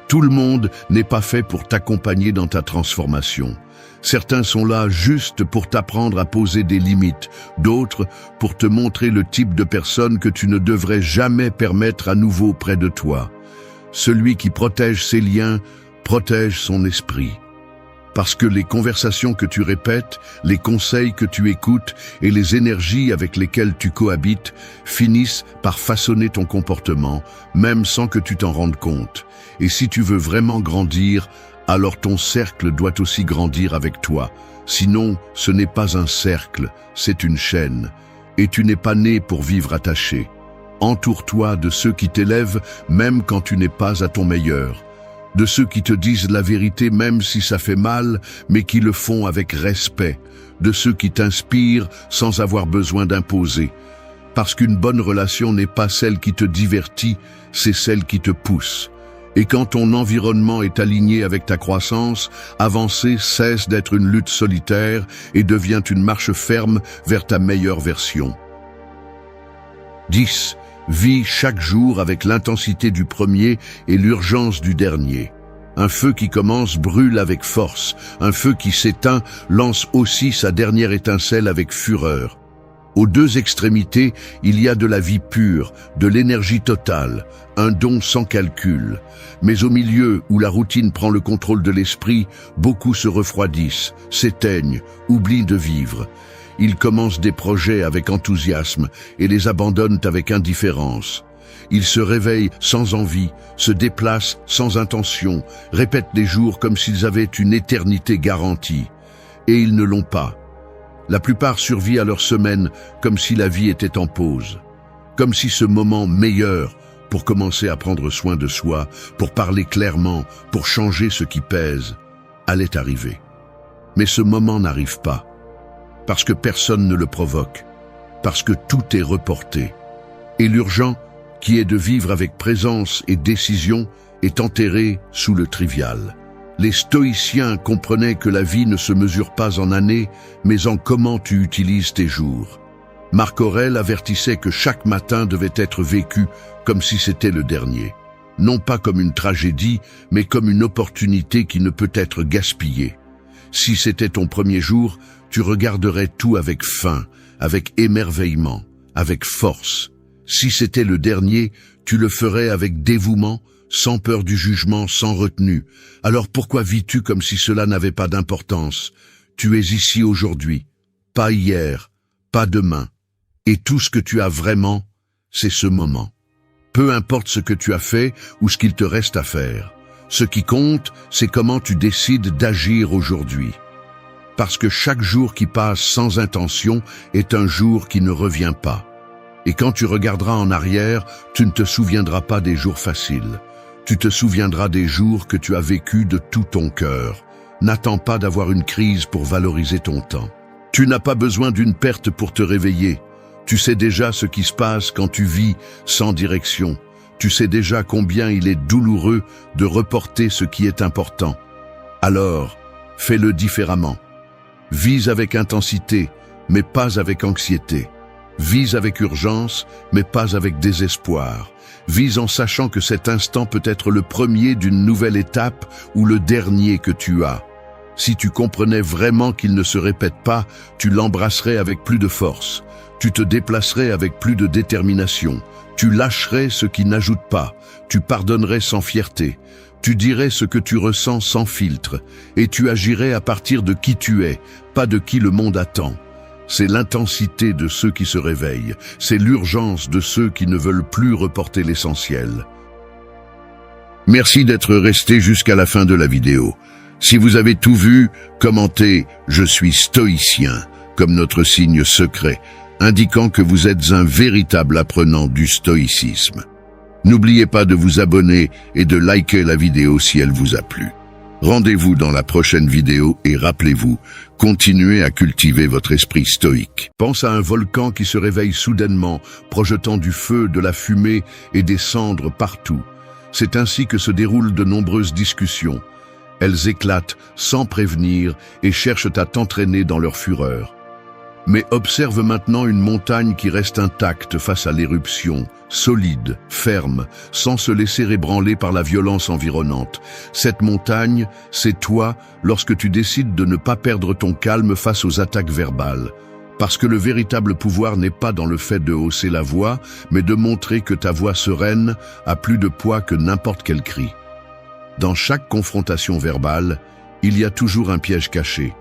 Tout le monde n'est pas fait pour t'accompagner dans ta transformation. Certains sont là juste pour t'apprendre à poser des limites, d'autres pour te montrer le type de personne que tu ne devrais jamais permettre à nouveau près de toi. Celui qui protège ses liens protège son esprit. Parce que les conversations que tu répètes, les conseils que tu écoutes et les énergies avec lesquelles tu cohabites finissent par façonner ton comportement, même sans que tu t'en rendes compte. Et si tu veux vraiment grandir, alors ton cercle doit aussi grandir avec toi. Sinon, ce n'est pas un cercle, c'est une chaîne. Et tu n'es pas né pour vivre attaché. Entoure-toi de ceux qui t'élèvent même quand tu n'es pas à ton meilleur. De ceux qui te disent la vérité même si ça fait mal, mais qui le font avec respect. De ceux qui t'inspirent sans avoir besoin d'imposer. Parce qu'une bonne relation n'est pas celle qui te divertit, c'est celle qui te pousse. Et quand ton environnement est aligné avec ta croissance, avancer cesse d'être une lutte solitaire et devient une marche ferme vers ta meilleure version. 10. Vis chaque jour avec l'intensité du premier et l'urgence du dernier. Un feu qui commence brûle avec force. Un feu qui s'éteint lance aussi sa dernière étincelle avec fureur. Aux deux extrémités, il y a de la vie pure, de l'énergie totale, un don sans calcul. Mais au milieu, où la routine prend le contrôle de l'esprit, beaucoup se refroidissent, s'éteignent, oublient de vivre. Ils commencent des projets avec enthousiasme et les abandonnent avec indifférence. Ils se réveillent sans envie, se déplacent sans intention, répètent des jours comme s'ils avaient une éternité garantie. Et ils ne l'ont pas. La plupart survivent à leur semaine comme si la vie était en pause. Comme si ce moment meilleur pour commencer à prendre soin de soi, pour parler clairement, pour changer ce qui pèse, allait arriver. Mais ce moment n'arrive pas. Parce que personne ne le provoque. Parce que tout est reporté. Et l'urgent, qui est de vivre avec présence et décision, est enterré sous le trivial. Les stoïciens comprenaient que la vie ne se mesure pas en années, mais en comment tu utilises tes jours. Marc Aurèle avertissait que chaque matin devait être vécu comme si c'était le dernier. Non pas comme une tragédie, mais comme une opportunité qui ne peut être gaspillée. Si c'était ton premier jour, tu regarderais tout avec faim, avec émerveillement, avec force. Si c'était le dernier, tu le ferais avec dévouement, sans peur du jugement, sans retenue. Alors pourquoi vis-tu comme si cela n'avait pas d'importance? Tu es ici aujourd'hui, pas hier, pas demain. Et tout ce que tu as vraiment, c'est ce moment. Peu importe ce que tu as fait ou ce qu'il te reste à faire. Ce qui compte, c'est comment tu décides d'agir aujourd'hui. Parce que chaque jour qui passe sans intention est un jour qui ne revient pas. Et quand tu regarderas en arrière, tu ne te souviendras pas des jours faciles. Tu te souviendras des jours que tu as vécus de tout ton cœur. N'attends pas d'avoir une crise pour valoriser ton temps. Tu n'as pas besoin d'une perte pour te réveiller. Tu sais déjà ce qui se passe quand tu vis sans direction. Tu sais déjà combien il est douloureux de reporter ce qui est important. Alors, fais-le différemment. Vise avec intensité, mais pas avec anxiété. Vise avec urgence, mais pas avec désespoir. Vise en sachant que cet instant peut être le premier d'une nouvelle étape ou le dernier que tu as. Si tu comprenais vraiment qu'il ne se répète pas, tu l'embrasserais avec plus de force. Tu te déplacerais avec plus de détermination. Tu lâcherais ce qui n'ajoute pas. Tu pardonnerais sans fierté. Tu dirais ce que tu ressens sans filtre. Et tu agirais à partir de qui tu es, pas de qui le monde attend. C'est l'intensité de ceux qui se réveillent. C'est l'urgence de ceux qui ne veulent plus reporter l'essentiel. Merci d'être resté jusqu'à la fin de la vidéo. Si vous avez tout vu, commentez « Je suis stoïcien » comme notre signe secret, indiquant que vous êtes un véritable apprenant du stoïcisme. N'oubliez pas de vous abonner et de liker la vidéo si elle vous a plu. Rendez-vous dans la prochaine vidéo et rappelez-vous, continuez à cultiver votre esprit stoïque. Pense à un volcan qui se réveille soudainement, projetant du feu, de la fumée et des cendres partout. C'est ainsi que se déroulent de nombreuses discussions. Elles éclatent sans prévenir et cherchent à t'entraîner dans leur fureur. Mais observe maintenant une montagne qui reste intacte face à l'éruption, solide, ferme, sans se laisser ébranler par la violence environnante. Cette montagne, c'est toi lorsque tu décides de ne pas perdre ton calme face aux attaques verbales. Parce que le véritable pouvoir n'est pas dans le fait de hausser la voix, mais de montrer que ta voix sereine a plus de poids que n'importe quel cri. Dans chaque confrontation verbale, il y a toujours un piège caché.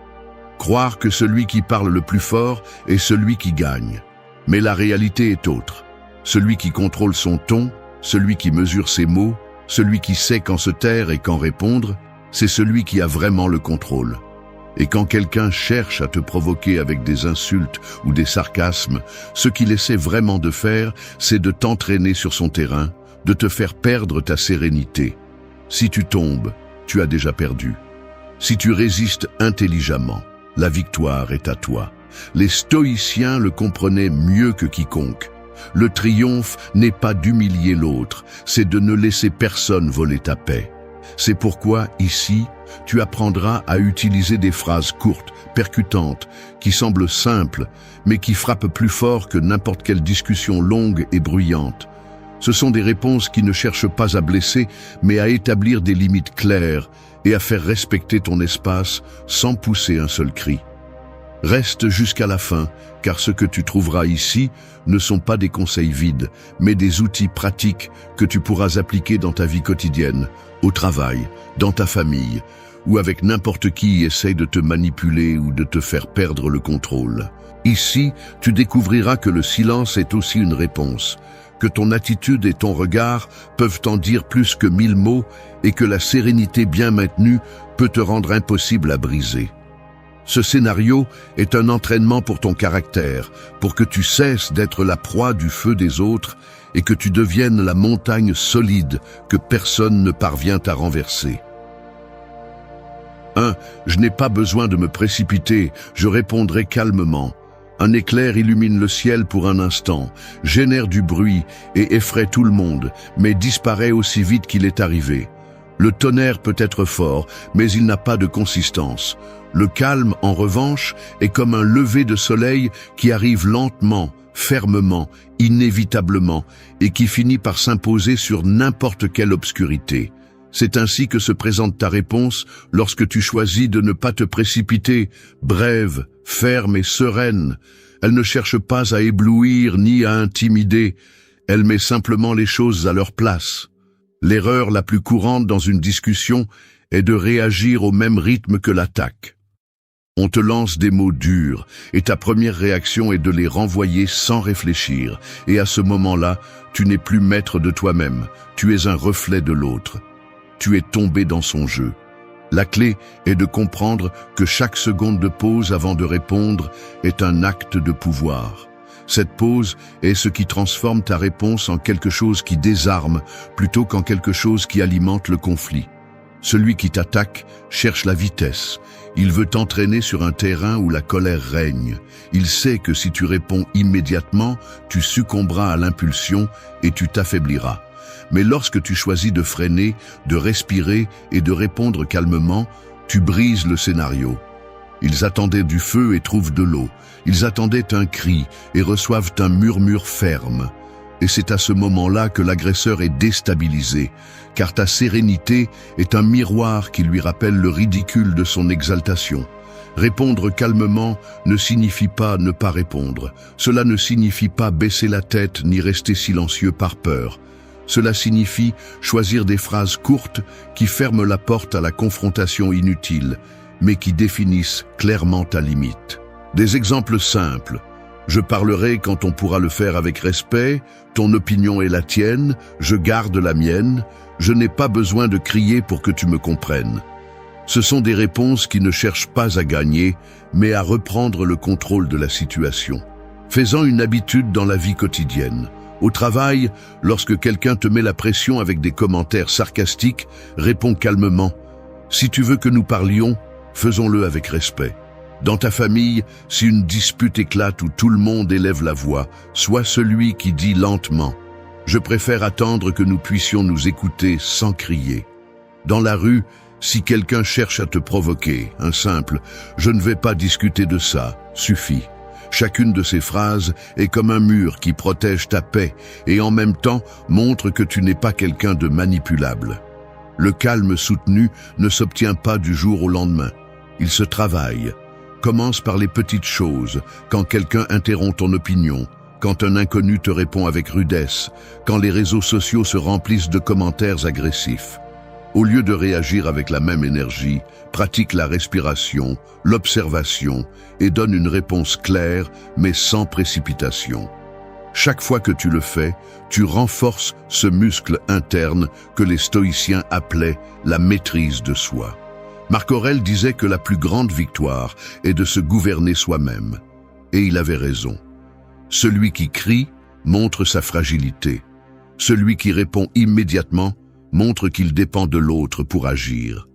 Croire que celui qui parle le plus fort est celui qui gagne. Mais la réalité est autre. Celui qui contrôle son ton, celui qui mesure ses mots, celui qui sait quand se taire et quand répondre, c'est celui qui a vraiment le contrôle. Et quand quelqu'un cherche à te provoquer avec des insultes ou des sarcasmes, ce qu'il essaie vraiment de faire, c'est de t'entraîner sur son terrain, de te faire perdre ta sérénité. Si tu tombes, tu as déjà perdu. Si tu résistes intelligemment, la victoire est à toi. Les stoïciens le comprenaient mieux que quiconque. Le triomphe n'est pas d'humilier l'autre, c'est de ne laisser personne voler ta paix. C'est pourquoi, ici, tu apprendras à utiliser des phrases courtes, percutantes, qui semblent simples, mais qui frappent plus fort que n'importe quelle discussion longue et bruyante. Ce sont des réponses qui ne cherchent pas à blesser, mais à établir des limites claires et à faire respecter ton espace sans pousser un seul cri. Reste jusqu'à la fin, car ce que tu trouveras ici ne sont pas des conseils vides, mais des outils pratiques que tu pourras appliquer dans ta vie quotidienne, au travail, dans ta famille, ou avec n'importe qui essaye de te manipuler ou de te faire perdre le contrôle. Ici, tu découvriras que le silence est aussi une réponse, que ton attitude et ton regard peuvent en dire plus que 1000 mots et que la sérénité bien maintenue peut te rendre impossible à briser. Ce scénario est un entraînement pour ton caractère, pour que tu cesses d'être la proie du feu des autres et que tu deviennes la montagne solide que personne ne parvient à renverser. 1. Je n'ai pas besoin de me précipiter, je répondrai calmement. Un éclair illumine le ciel pour un instant, génère du bruit et effraie tout le monde, mais disparaît aussi vite qu'il est arrivé. Le tonnerre peut être fort, mais il n'a pas de consistance. Le calme, en revanche, est comme un lever de soleil qui arrive lentement, fermement, inévitablement, et qui finit par s'imposer sur n'importe quelle obscurité. C'est ainsi que se présente ta réponse lorsque tu choisis de ne pas te précipiter, brève, ferme et sereine. Elle ne cherche pas à éblouir ni à intimider, elle met simplement les choses à leur place. L'erreur la plus courante dans une discussion est de réagir au même rythme que l'attaque. On te lance des mots durs et ta première réaction est de les renvoyer sans réfléchir. Et à ce moment-là, tu n'es plus maître de toi-même, tu es un reflet de l'autre. Tu es tombé dans son jeu. La clé est de comprendre que chaque seconde de pause avant de répondre est un acte de pouvoir. Cette pause est ce qui transforme ta réponse en quelque chose qui désarme plutôt qu'en quelque chose qui alimente le conflit. Celui qui t'attaque cherche la vitesse. Il veut t'entraîner sur un terrain où la colère règne. Il sait que si tu réponds immédiatement, tu succomberas à l'impulsion et tu t'affaibliras. Mais lorsque tu choisis de freiner, de respirer et de répondre calmement, tu brises le scénario. Ils attendaient du feu et trouvent de l'eau. Ils attendaient un cri et reçoivent un murmure ferme. Et c'est à ce moment-là que l'agresseur est déstabilisé, car ta sérénité est un miroir qui lui rappelle le ridicule de son exaltation. Répondre calmement ne signifie pas ne pas répondre. Cela ne signifie pas baisser la tête ni rester silencieux par peur. Cela signifie choisir des phrases courtes qui ferment la porte à la confrontation inutile, mais qui définissent clairement ta limite. Des exemples simples. Je parlerai quand on pourra le faire avec respect, ton opinion est la tienne, je garde la mienne, je n'ai pas besoin de crier pour que tu me comprennes. Ce sont des réponses qui ne cherchent pas à gagner, mais à reprendre le contrôle de la situation. Fais-en une habitude dans la vie quotidienne. Au travail, lorsque quelqu'un te met la pression avec des commentaires sarcastiques, réponds calmement. Si tu veux que nous parlions, faisons-le avec respect. Dans ta famille, si une dispute éclate où tout le monde élève la voix, sois celui qui dit lentement « Je préfère attendre que nous puissions nous écouter sans crier ». Dans la rue, si quelqu'un cherche à te provoquer, un simple « Je ne vais pas discuter de ça » suffit. Chacune de ces phrases est comme un mur qui protège ta paix et en même temps montre que tu n'es pas quelqu'un de manipulable. Le calme soutenu ne s'obtient pas du jour au lendemain. Il se travaille. Commence par les petites choses, quand quelqu'un interrompt ton opinion, quand un inconnu te répond avec rudesse, quand les réseaux sociaux se remplissent de commentaires agressifs. Au lieu de réagir avec la même énergie, pratique la respiration, l'observation et donne une réponse claire mais sans précipitation. Chaque fois que tu le fais, tu renforces ce muscle interne que les stoïciens appelaient la maîtrise de soi. Marc Aurèle disait que la plus grande victoire est de se gouverner soi-même. Et il avait raison. Celui qui crie montre sa fragilité. Celui qui répond immédiatement montre qu'il dépend de l'autre pour agir.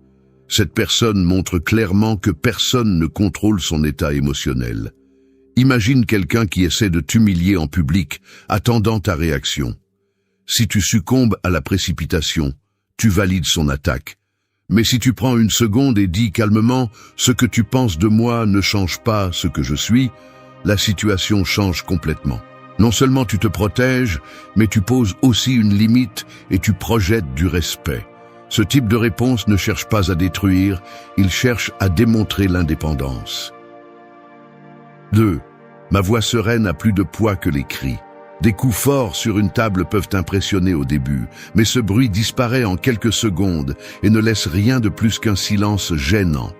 Cette personne montre clairement que personne ne contrôle son état émotionnel. Imagine quelqu'un qui essaie de t'humilier en public, attendant ta réaction. Si tu succombes à la précipitation, tu valides son attaque. Mais si tu prends une seconde et dis calmement « Ce que tu penses de moi ne change pas ce que je suis », la situation change complètement. Non seulement tu te protèges, mais tu poses aussi une limite et tu projettes du respect. Ce type de réponse ne cherche pas à détruire, il cherche à démontrer l'indépendance. 2. Ma voix sereine a plus de poids que les cris. Des coups forts sur une table peuvent impressionner au début, mais ce bruit disparaît en quelques secondes et ne laisse rien de plus qu'un silence gênant.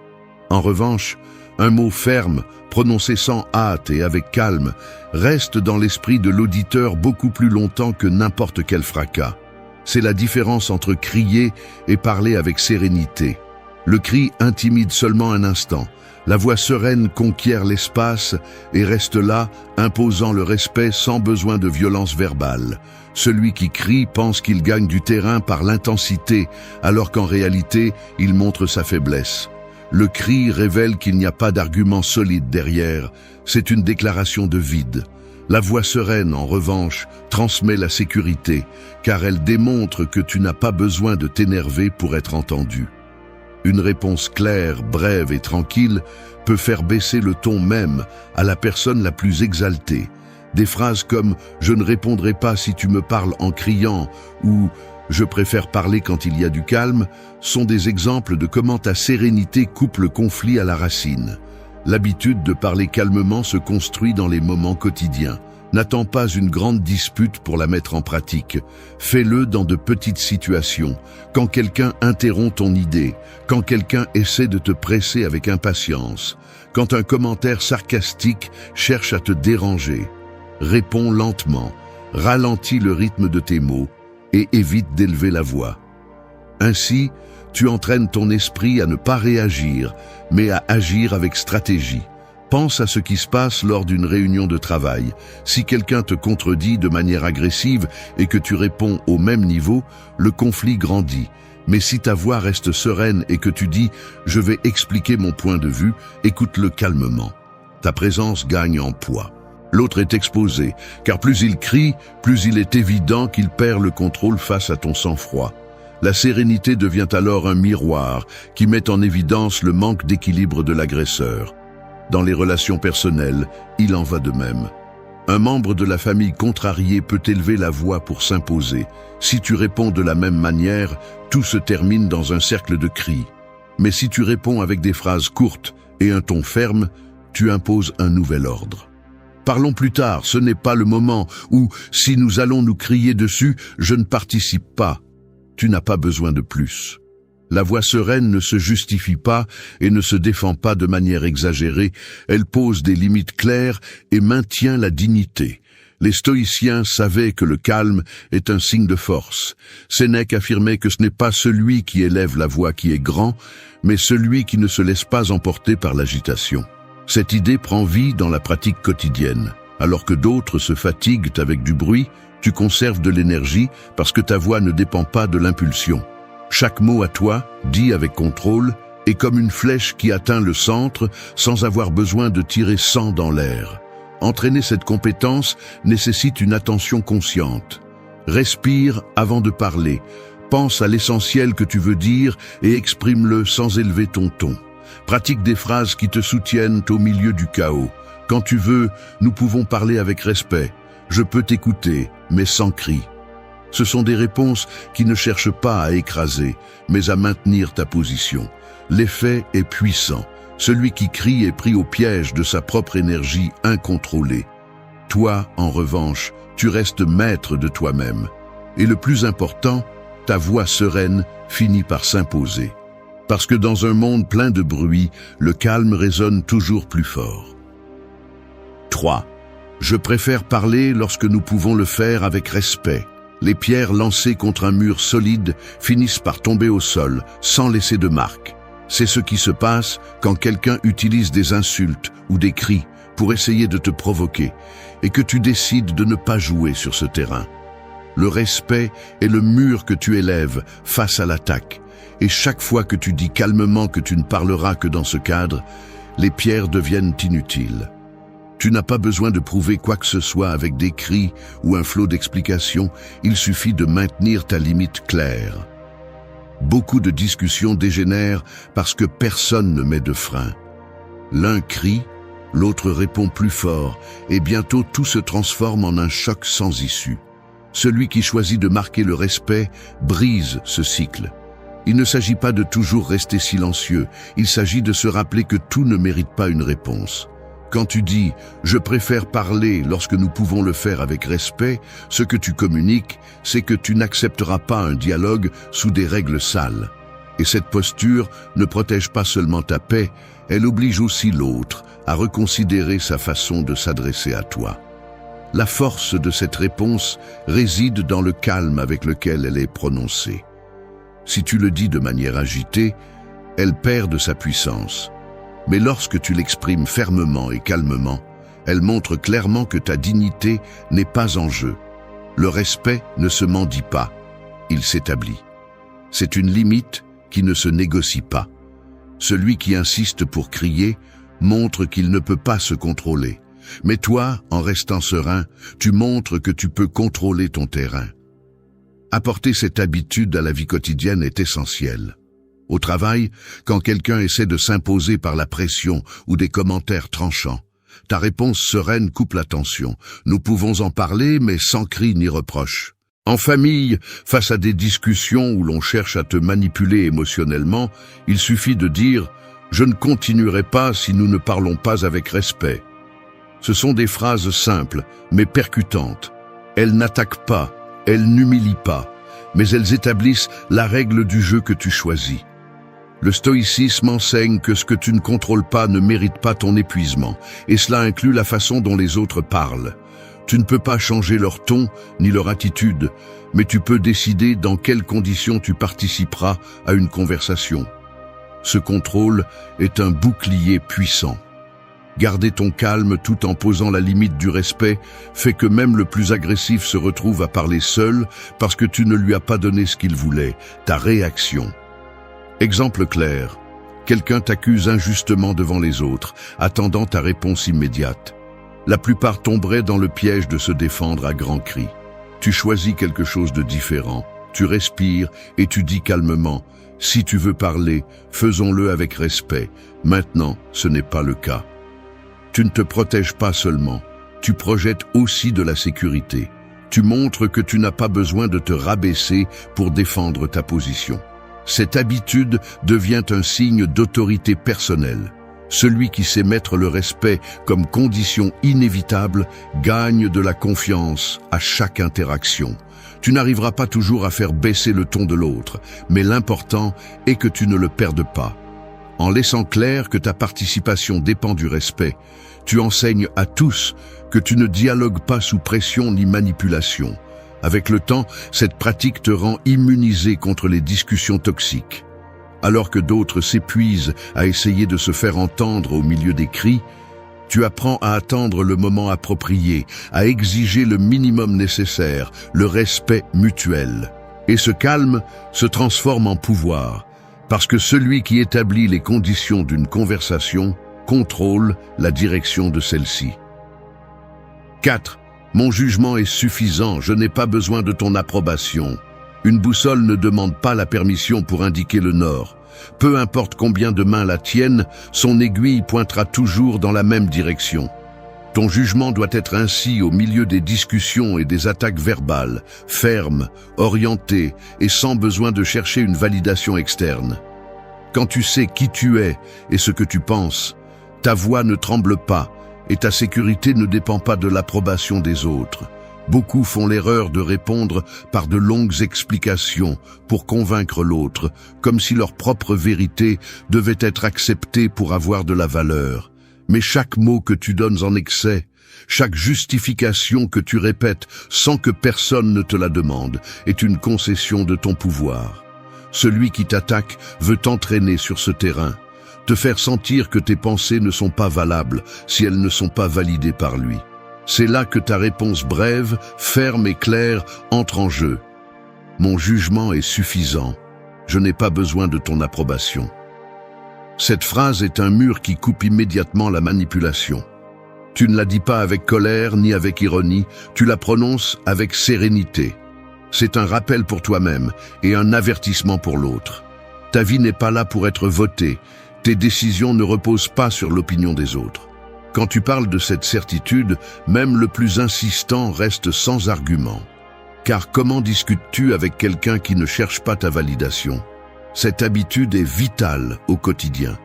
En revanche, un mot ferme, prononcé sans hâte et avec calme, reste dans l'esprit de l'auditeur beaucoup plus longtemps que n'importe quel fracas. C'est la différence entre crier et parler avec sérénité. Le cri intimide seulement un instant. La voix sereine conquiert l'espace et reste là, imposant le respect sans besoin de violence verbale. Celui qui crie pense qu'il gagne du terrain par l'intensité, alors qu'en réalité, il montre sa faiblesse. Le cri révèle qu'il n'y a pas d'argument solide derrière, c'est une déclaration de vide. La voix sereine, en revanche, transmet la sécurité, car elle démontre que tu n'as pas besoin de t'énerver pour être entendu. Une réponse claire, brève et tranquille peut faire baisser le ton même à la personne la plus exaltée. Des phrases comme « Je ne répondrai pas si tu me parles en criant » ou « Je préfère parler quand il y a du calme » sont des exemples de comment ta sérénité coupe le conflit à la racine. L'habitude de parler calmement se construit dans les moments quotidiens. N'attends pas une grande dispute pour la mettre en pratique. Fais-le dans de petites situations. Quand quelqu'un interrompt ton idée, quand quelqu'un essaie de te presser avec impatience, quand un commentaire sarcastique cherche à te déranger. Réponds lentement, ralentis le rythme de tes mots et évite d'élever la voix. Ainsi, tu entraînes ton esprit à ne pas réagir, mais à agir avec stratégie. Pense à ce qui se passe lors d'une réunion de travail. Si quelqu'un te contredit de manière agressive et que tu réponds au même niveau, le conflit grandit. Mais si ta voix reste sereine et que tu dis « Je vais expliquer mon point de vue », écoute-le calmement. Ta présence gagne en poids. L'autre est exposé, car plus il crie, plus il est évident qu'il perd le contrôle face à ton sang-froid. La sérénité devient alors un miroir qui met en évidence le manque d'équilibre de l'agresseur. Dans les relations personnelles, il en va de même. Un membre de la famille contrarié peut élever la voix pour s'imposer. Si tu réponds de la même manière, tout se termine dans un cercle de cris. Mais si tu réponds avec des phrases courtes et un ton ferme, tu imposes un nouvel ordre. Parlons plus tard, ce n'est pas le moment, ou si nous allons nous crier dessus, je ne participe pas. Tu n'as pas besoin de plus. La voix sereine ne se justifie pas et ne se défend pas de manière exagérée, elle pose des limites claires et maintient la dignité. Les stoïciens savaient que le calme est un signe de force. Sénèque affirmait que ce n'est pas celui qui élève la voix qui est grand, mais celui qui ne se laisse pas emporter par l'agitation. Cette idée prend vie dans la pratique quotidienne. Alors que d'autres se fatiguent avec du bruit, tu conserves de l'énergie parce que ta voix ne dépend pas de l'impulsion. Chaque mot à toi, dit avec contrôle, est comme une flèche qui atteint le centre sans avoir besoin de tirer 100 dans l'air. Entraîner cette compétence nécessite une attention consciente. Respire avant de parler. Pense à l'essentiel que tu veux dire et exprime-le sans élever ton ton. Pratique des phrases qui te soutiennent au milieu du chaos. Quand tu veux, nous pouvons parler avec respect. Je peux t'écouter, mais sans cri. Ce sont des réponses qui ne cherchent pas à écraser, mais à maintenir ta position. L'effet est puissant. Celui qui crie est pris au piège de sa propre énergie incontrôlée. Toi, en revanche, tu restes maître de toi-même. Et le plus important, ta voix sereine finit par s'imposer. Parce que dans un monde plein de bruit, le calme résonne toujours plus fort. 3. Je préfère parler lorsque nous pouvons le faire avec respect. Les pierres lancées contre un mur solide finissent par tomber au sol, sans laisser de marque. C'est ce qui se passe quand quelqu'un utilise des insultes ou des cris pour essayer de te provoquer et que tu décides de ne pas jouer sur ce terrain. Le respect est le mur que tu élèves face à l'attaque. Et chaque fois que tu dis calmement que tu ne parleras que dans ce cadre, les pierres deviennent inutiles. Tu n'as pas besoin de prouver quoi que ce soit avec des cris ou un flot d'explications, il suffit de maintenir ta limite claire. Beaucoup de discussions dégénèrent parce que personne ne met de frein. L'un crie, l'autre répond plus fort, et bientôt tout se transforme en un choc sans issue. Celui qui choisit de marquer le respect brise ce cycle. Il ne s'agit pas de toujours rester silencieux, il s'agit de se rappeler que tout ne mérite pas une réponse. Quand tu dis « je préfère parler lorsque nous pouvons le faire avec respect », ce que tu communiques, c'est que tu n'accepteras pas un dialogue sous des règles sales. Et cette posture ne protège pas seulement ta paix, elle oblige aussi l'autre à reconsidérer sa façon de s'adresser à toi. La force de cette réponse réside dans le calme avec lequel elle est prononcée. Si tu le dis de manière agitée, elle perd de sa puissance. Mais lorsque tu l'exprimes fermement et calmement, elle montre clairement que ta dignité n'est pas en jeu. Le respect ne se mendie pas, il s'établit. C'est une limite qui ne se négocie pas. Celui qui insiste pour crier montre qu'il ne peut pas se contrôler. Mais toi, en restant serein, tu montres que tu peux contrôler ton terrain. Apporter cette habitude à la vie quotidienne est essentiel. Au travail, quand quelqu'un essaie de s'imposer par la pression ou des commentaires tranchants, ta réponse sereine coupe la tension. Nous pouvons en parler, mais sans cri ni reproche. En famille, face à des discussions où l'on cherche à te manipuler émotionnellement, il suffit de dire « Je ne continuerai pas si nous ne parlons pas avec respect ». Ce sont des phrases simples, mais percutantes. Elles n'attaquent pas, elles n'humilient pas, mais elles établissent la règle du jeu que tu choisis. Le stoïcisme enseigne que ce que tu ne contrôles pas ne mérite pas ton épuisement, et cela inclut la façon dont les autres parlent. Tu ne peux pas changer leur ton ni leur attitude, mais tu peux décider dans quelles conditions tu participeras à une conversation. Ce contrôle est un bouclier puissant. Garder ton calme tout en posant la limite du respect fait que même le plus agressif se retrouve à parler seul parce que tu ne lui as pas donné ce qu'il voulait, ta réaction. Exemple clair, quelqu'un t'accuse injustement devant les autres, attendant ta réponse immédiate. La plupart tomberaient dans le piège de se défendre à grands cris. Tu choisis quelque chose de différent, tu respires et tu dis calmement « Si tu veux parler, faisons-le avec respect. Maintenant, ce n'est pas le cas. » Tu ne te protèges pas seulement, tu projettes aussi de la sécurité. Tu montres que tu n'as pas besoin de te rabaisser pour défendre ta position. Cette habitude devient un signe d'autorité personnelle. Celui qui sait mettre le respect comme condition inévitable gagne de la confiance à chaque interaction. Tu n'arriveras pas toujours à faire baisser le ton de l'autre, mais l'important est que tu ne le perdes pas. En laissant clair que ta participation dépend du respect, tu enseignes à tous que tu ne dialogues pas sous pression ni manipulation. Avec le temps, cette pratique te rend immunisé contre les discussions toxiques. Alors que d'autres s'épuisent à essayer de se faire entendre au milieu des cris, tu apprends à attendre le moment approprié, à exiger le minimum nécessaire, le respect mutuel. Et ce calme se transforme en pouvoir, parce que celui qui établit les conditions d'une conversation contrôle la direction de celle-ci. 4. Mon jugement est suffisant, je n'ai pas besoin de ton approbation. Une boussole ne demande pas la permission pour indiquer le nord. Peu importe combien de mains la tiennent, son aiguille pointera toujours dans la même direction. Ton jugement doit être ainsi au milieu des discussions et des attaques verbales, ferme, orienté et sans besoin de chercher une validation externe. Quand tu sais qui tu es et ce que tu penses, ta voix ne tremble pas et ta sécurité ne dépend pas de l'approbation des autres. Beaucoup font l'erreur de répondre par de longues explications pour convaincre l'autre, comme si leur propre vérité devait être acceptée pour avoir de la valeur. Mais chaque mot que tu donnes en excès, chaque justification que tu répètes sans que personne ne te la demande, est une concession de ton pouvoir. Celui qui t'attaque veut t'entraîner sur ce terrain, te faire sentir que tes pensées ne sont pas valables si elles ne sont pas validées par lui. C'est là que ta réponse brève, ferme et claire entre en jeu. Mon jugement est suffisant. Je n'ai pas besoin de ton approbation. Cette phrase est un mur qui coupe immédiatement la manipulation. Tu ne la dis pas avec colère ni avec ironie, tu la prononces avec sérénité. C'est un rappel pour toi-même et un avertissement pour l'autre. Ta vie n'est pas là pour être votée, tes décisions ne reposent pas sur l'opinion des autres. Quand tu parles de cette certitude, même le plus insistant reste sans argument. Car comment discutes-tu avec quelqu'un qui ne cherche pas ta validation ? Cette habitude est vitale au quotidien.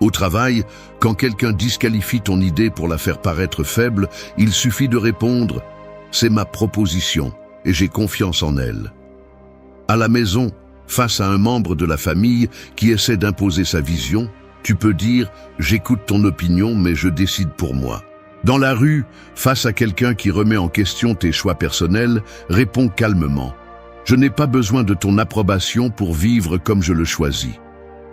Au travail, quand quelqu'un disqualifie ton idée pour la faire paraître faible, il suffit de répondre « c'est ma proposition et j'ai confiance en elle ». À la maison, face à un membre de la famille qui essaie d'imposer sa vision, tu peux dire « j'écoute ton opinion mais je décide pour moi ». Dans la rue, face à quelqu'un qui remet en question tes choix personnels, réponds calmement « je n'ai pas besoin de ton approbation pour vivre comme je le choisis ».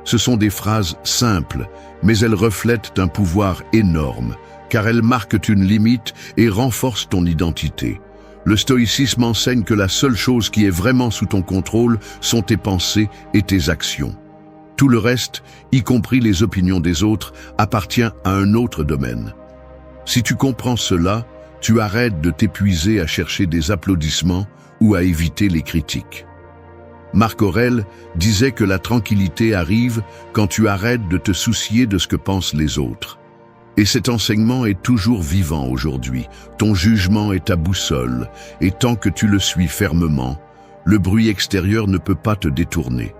Ce sont des phrases simples, mais elles reflètent un pouvoir énorme, car elles marquent une limite et renforcent ton identité. Le stoïcisme enseigne que la seule chose qui est vraiment sous ton contrôle sont tes pensées et tes actions. Tout le reste, y compris les opinions des autres, appartient à un autre domaine. Si tu comprends cela, tu arrêtes de t'épuiser à chercher des applaudissements ou à éviter les critiques. Marc Aurèle disait que la tranquillité arrive quand tu arrêtes de te soucier de ce que pensent les autres. Et cet enseignement est toujours vivant aujourd'hui. Ton jugement est ta boussole, et tant que tu le suis fermement, le bruit extérieur ne peut pas te détourner.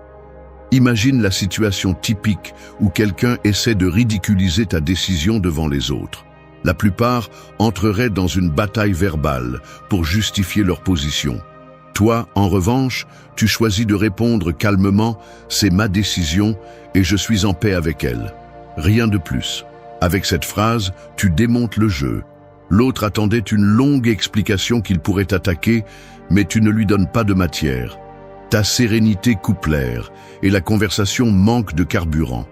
Imagine la situation typique où quelqu'un essaie de ridiculiser ta décision devant les autres. La plupart entreraient dans une bataille verbale pour justifier leur position. Toi, en revanche, tu choisis de répondre calmement « c'est ma décision et je suis en paix avec elle ». Rien de plus. Avec cette phrase, tu démontes le jeu. L'autre attendait une longue explication qu'il pourrait attaquer, mais tu ne lui donnes pas de matière. Ta sérénité coupe l'air et la conversation manque de carburant.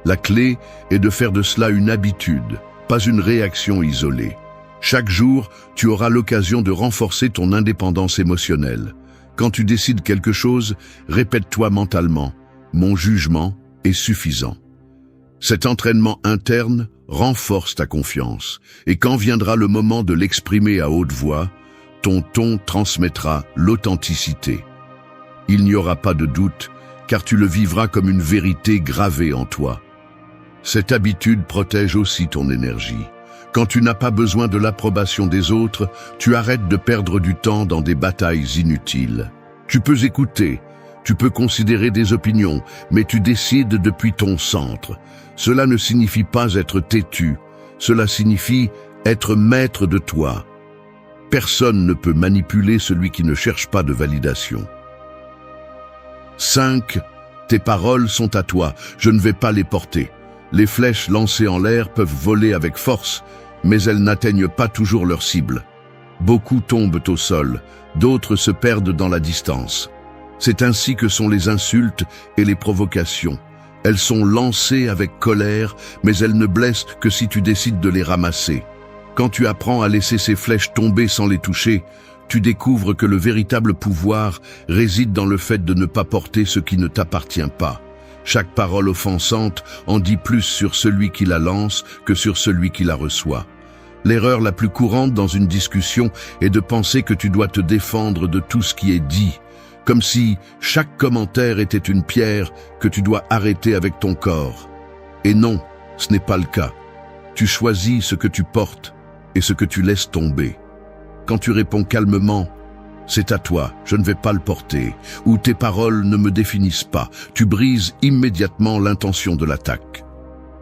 La clé est de faire de cela une habitude, pas une réaction isolée. Chaque jour, tu auras l'occasion de renforcer ton indépendance émotionnelle. Quand tu décides quelque chose, répète-toi mentalement « mon jugement est suffisant ». Cet entraînement interne renforce ta confiance, et quand viendra le moment de l'exprimer à haute voix, ton ton transmettra l'authenticité. Il n'y aura pas de doute, car tu le vivras comme une vérité gravée en toi. Cette habitude protège aussi ton énergie. Quand tu n'as pas besoin de l'approbation des autres, tu arrêtes de perdre du temps dans des batailles inutiles. Tu peux écouter, tu peux considérer des opinions, mais tu décides depuis ton centre. Cela ne signifie pas être têtu, cela signifie être maître de toi. Personne ne peut manipuler celui qui ne cherche pas de validation. 5. Tes paroles sont à toi, je ne vais pas les porter. Les flèches lancées en l'air peuvent voler avec force, mais elles n'atteignent pas toujours leur cible. Beaucoup tombent au sol, d'autres se perdent dans la distance. C'est ainsi que sont les insultes et les provocations. Elles sont lancées avec colère, mais elles ne blessent que si tu décides de les ramasser. Quand tu apprends à laisser ces flèches tomber sans les toucher, tu découvres que le véritable pouvoir réside dans le fait de ne pas porter ce qui ne t'appartient pas. Chaque parole offensante en dit plus sur celui qui la lance que sur celui qui la reçoit. L'erreur la plus courante dans une discussion est de penser que tu dois te défendre de tout ce qui est dit, comme si chaque commentaire était une pierre que tu dois arrêter avec ton corps. Et non, ce n'est pas le cas. Tu choisis ce que tu portes et ce que tu laisses tomber. Quand tu réponds calmement, c'est à toi, je ne vais pas le porter, ou tes paroles ne me définissent pas, tu brises immédiatement l'intention de l'attaque.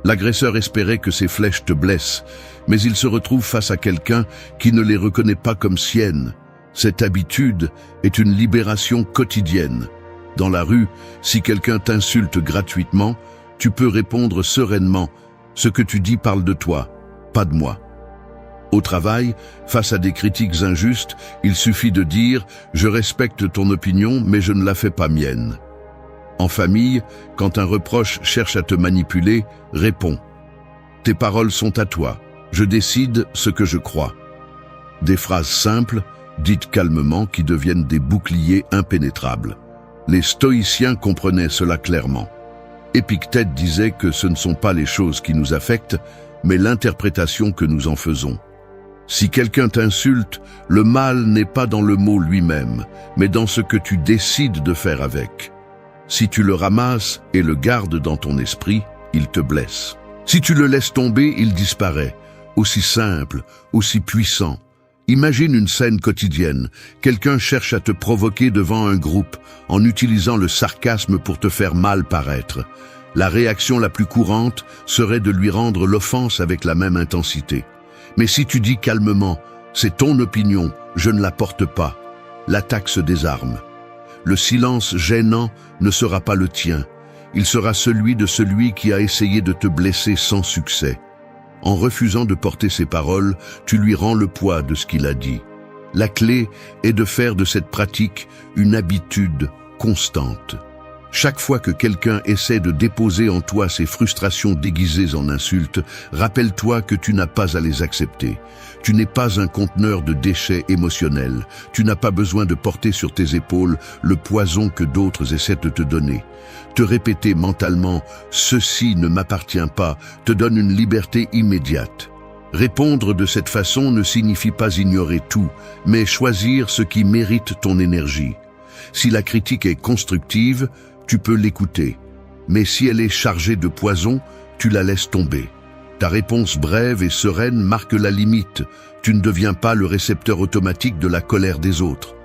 L'agresseur espérait que ses flèches te blessent, mais il se retrouve face à quelqu'un qui ne les reconnaît pas comme siennes. Cette habitude est une libération quotidienne. Dans la rue, si quelqu'un t'insulte gratuitement, tu peux répondre sereinement « Ce que tu dis parle de toi, pas de moi ». Au travail, face à des critiques injustes, il suffit de dire « Je respecte ton opinion, mais je ne la fais pas mienne ». En famille, quand un reproche cherche à te manipuler, réponds « Tes paroles sont à toi, je décide ce que je crois ». Des phrases simples, dites calmement, qui deviennent des boucliers impénétrables. Les stoïciens comprenaient cela clairement. Épictète disait que ce ne sont pas les choses qui nous affectent, mais l'interprétation que nous en faisons. Si quelqu'un t'insulte, le mal n'est pas dans le mot lui-même, mais dans ce que tu décides de faire avec. Si tu le ramasses et le gardes dans ton esprit, il te blesse. Si tu le laisses tomber, il disparaît. Aussi simple, aussi puissant. Imagine une scène quotidienne. Quelqu'un cherche à te provoquer devant un groupe, en utilisant le sarcasme pour te faire mal paraître. La réaction la plus courante serait de lui rendre l'offense avec la même intensité. Mais si tu dis calmement « C'est ton opinion, je ne la porte pas », l'attaque se désarme. Le silence gênant ne sera pas le tien. Il sera celui de celui qui a essayé de te blesser sans succès. En refusant de porter ses paroles, tu lui rends le poids de ce qu'il a dit. La clé est de faire de cette pratique une habitude constante. Chaque fois que quelqu'un essaie de déposer en toi ses frustrations déguisées en insultes, rappelle-toi que tu n'as pas à les accepter. Tu n'es pas un conteneur de déchets émotionnels. Tu n'as pas besoin de porter sur tes épaules le poison que d'autres essaient de te donner. Te répéter mentalement « ceci ne m'appartient pas » te donne une liberté immédiate. Répondre de cette façon ne signifie pas ignorer tout, mais choisir ce qui mérite ton énergie. Si la critique est constructive, tu peux l'écouter. Mais si elle est chargée de poison, tu la laisses tomber. Ta réponse brève et sereine marque la limite. Tu ne deviens pas le récepteur automatique de la colère des autres.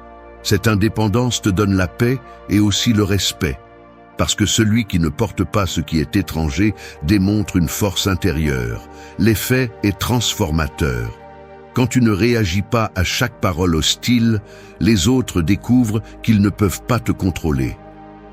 Cette indépendance te donne la paix et aussi le respect. Parce que celui qui ne porte pas ce qui est étranger démontre une force intérieure. L'effet est transformateur. Quand tu ne réagis pas à chaque parole hostile, les autres découvrent qu'ils ne peuvent pas te contrôler,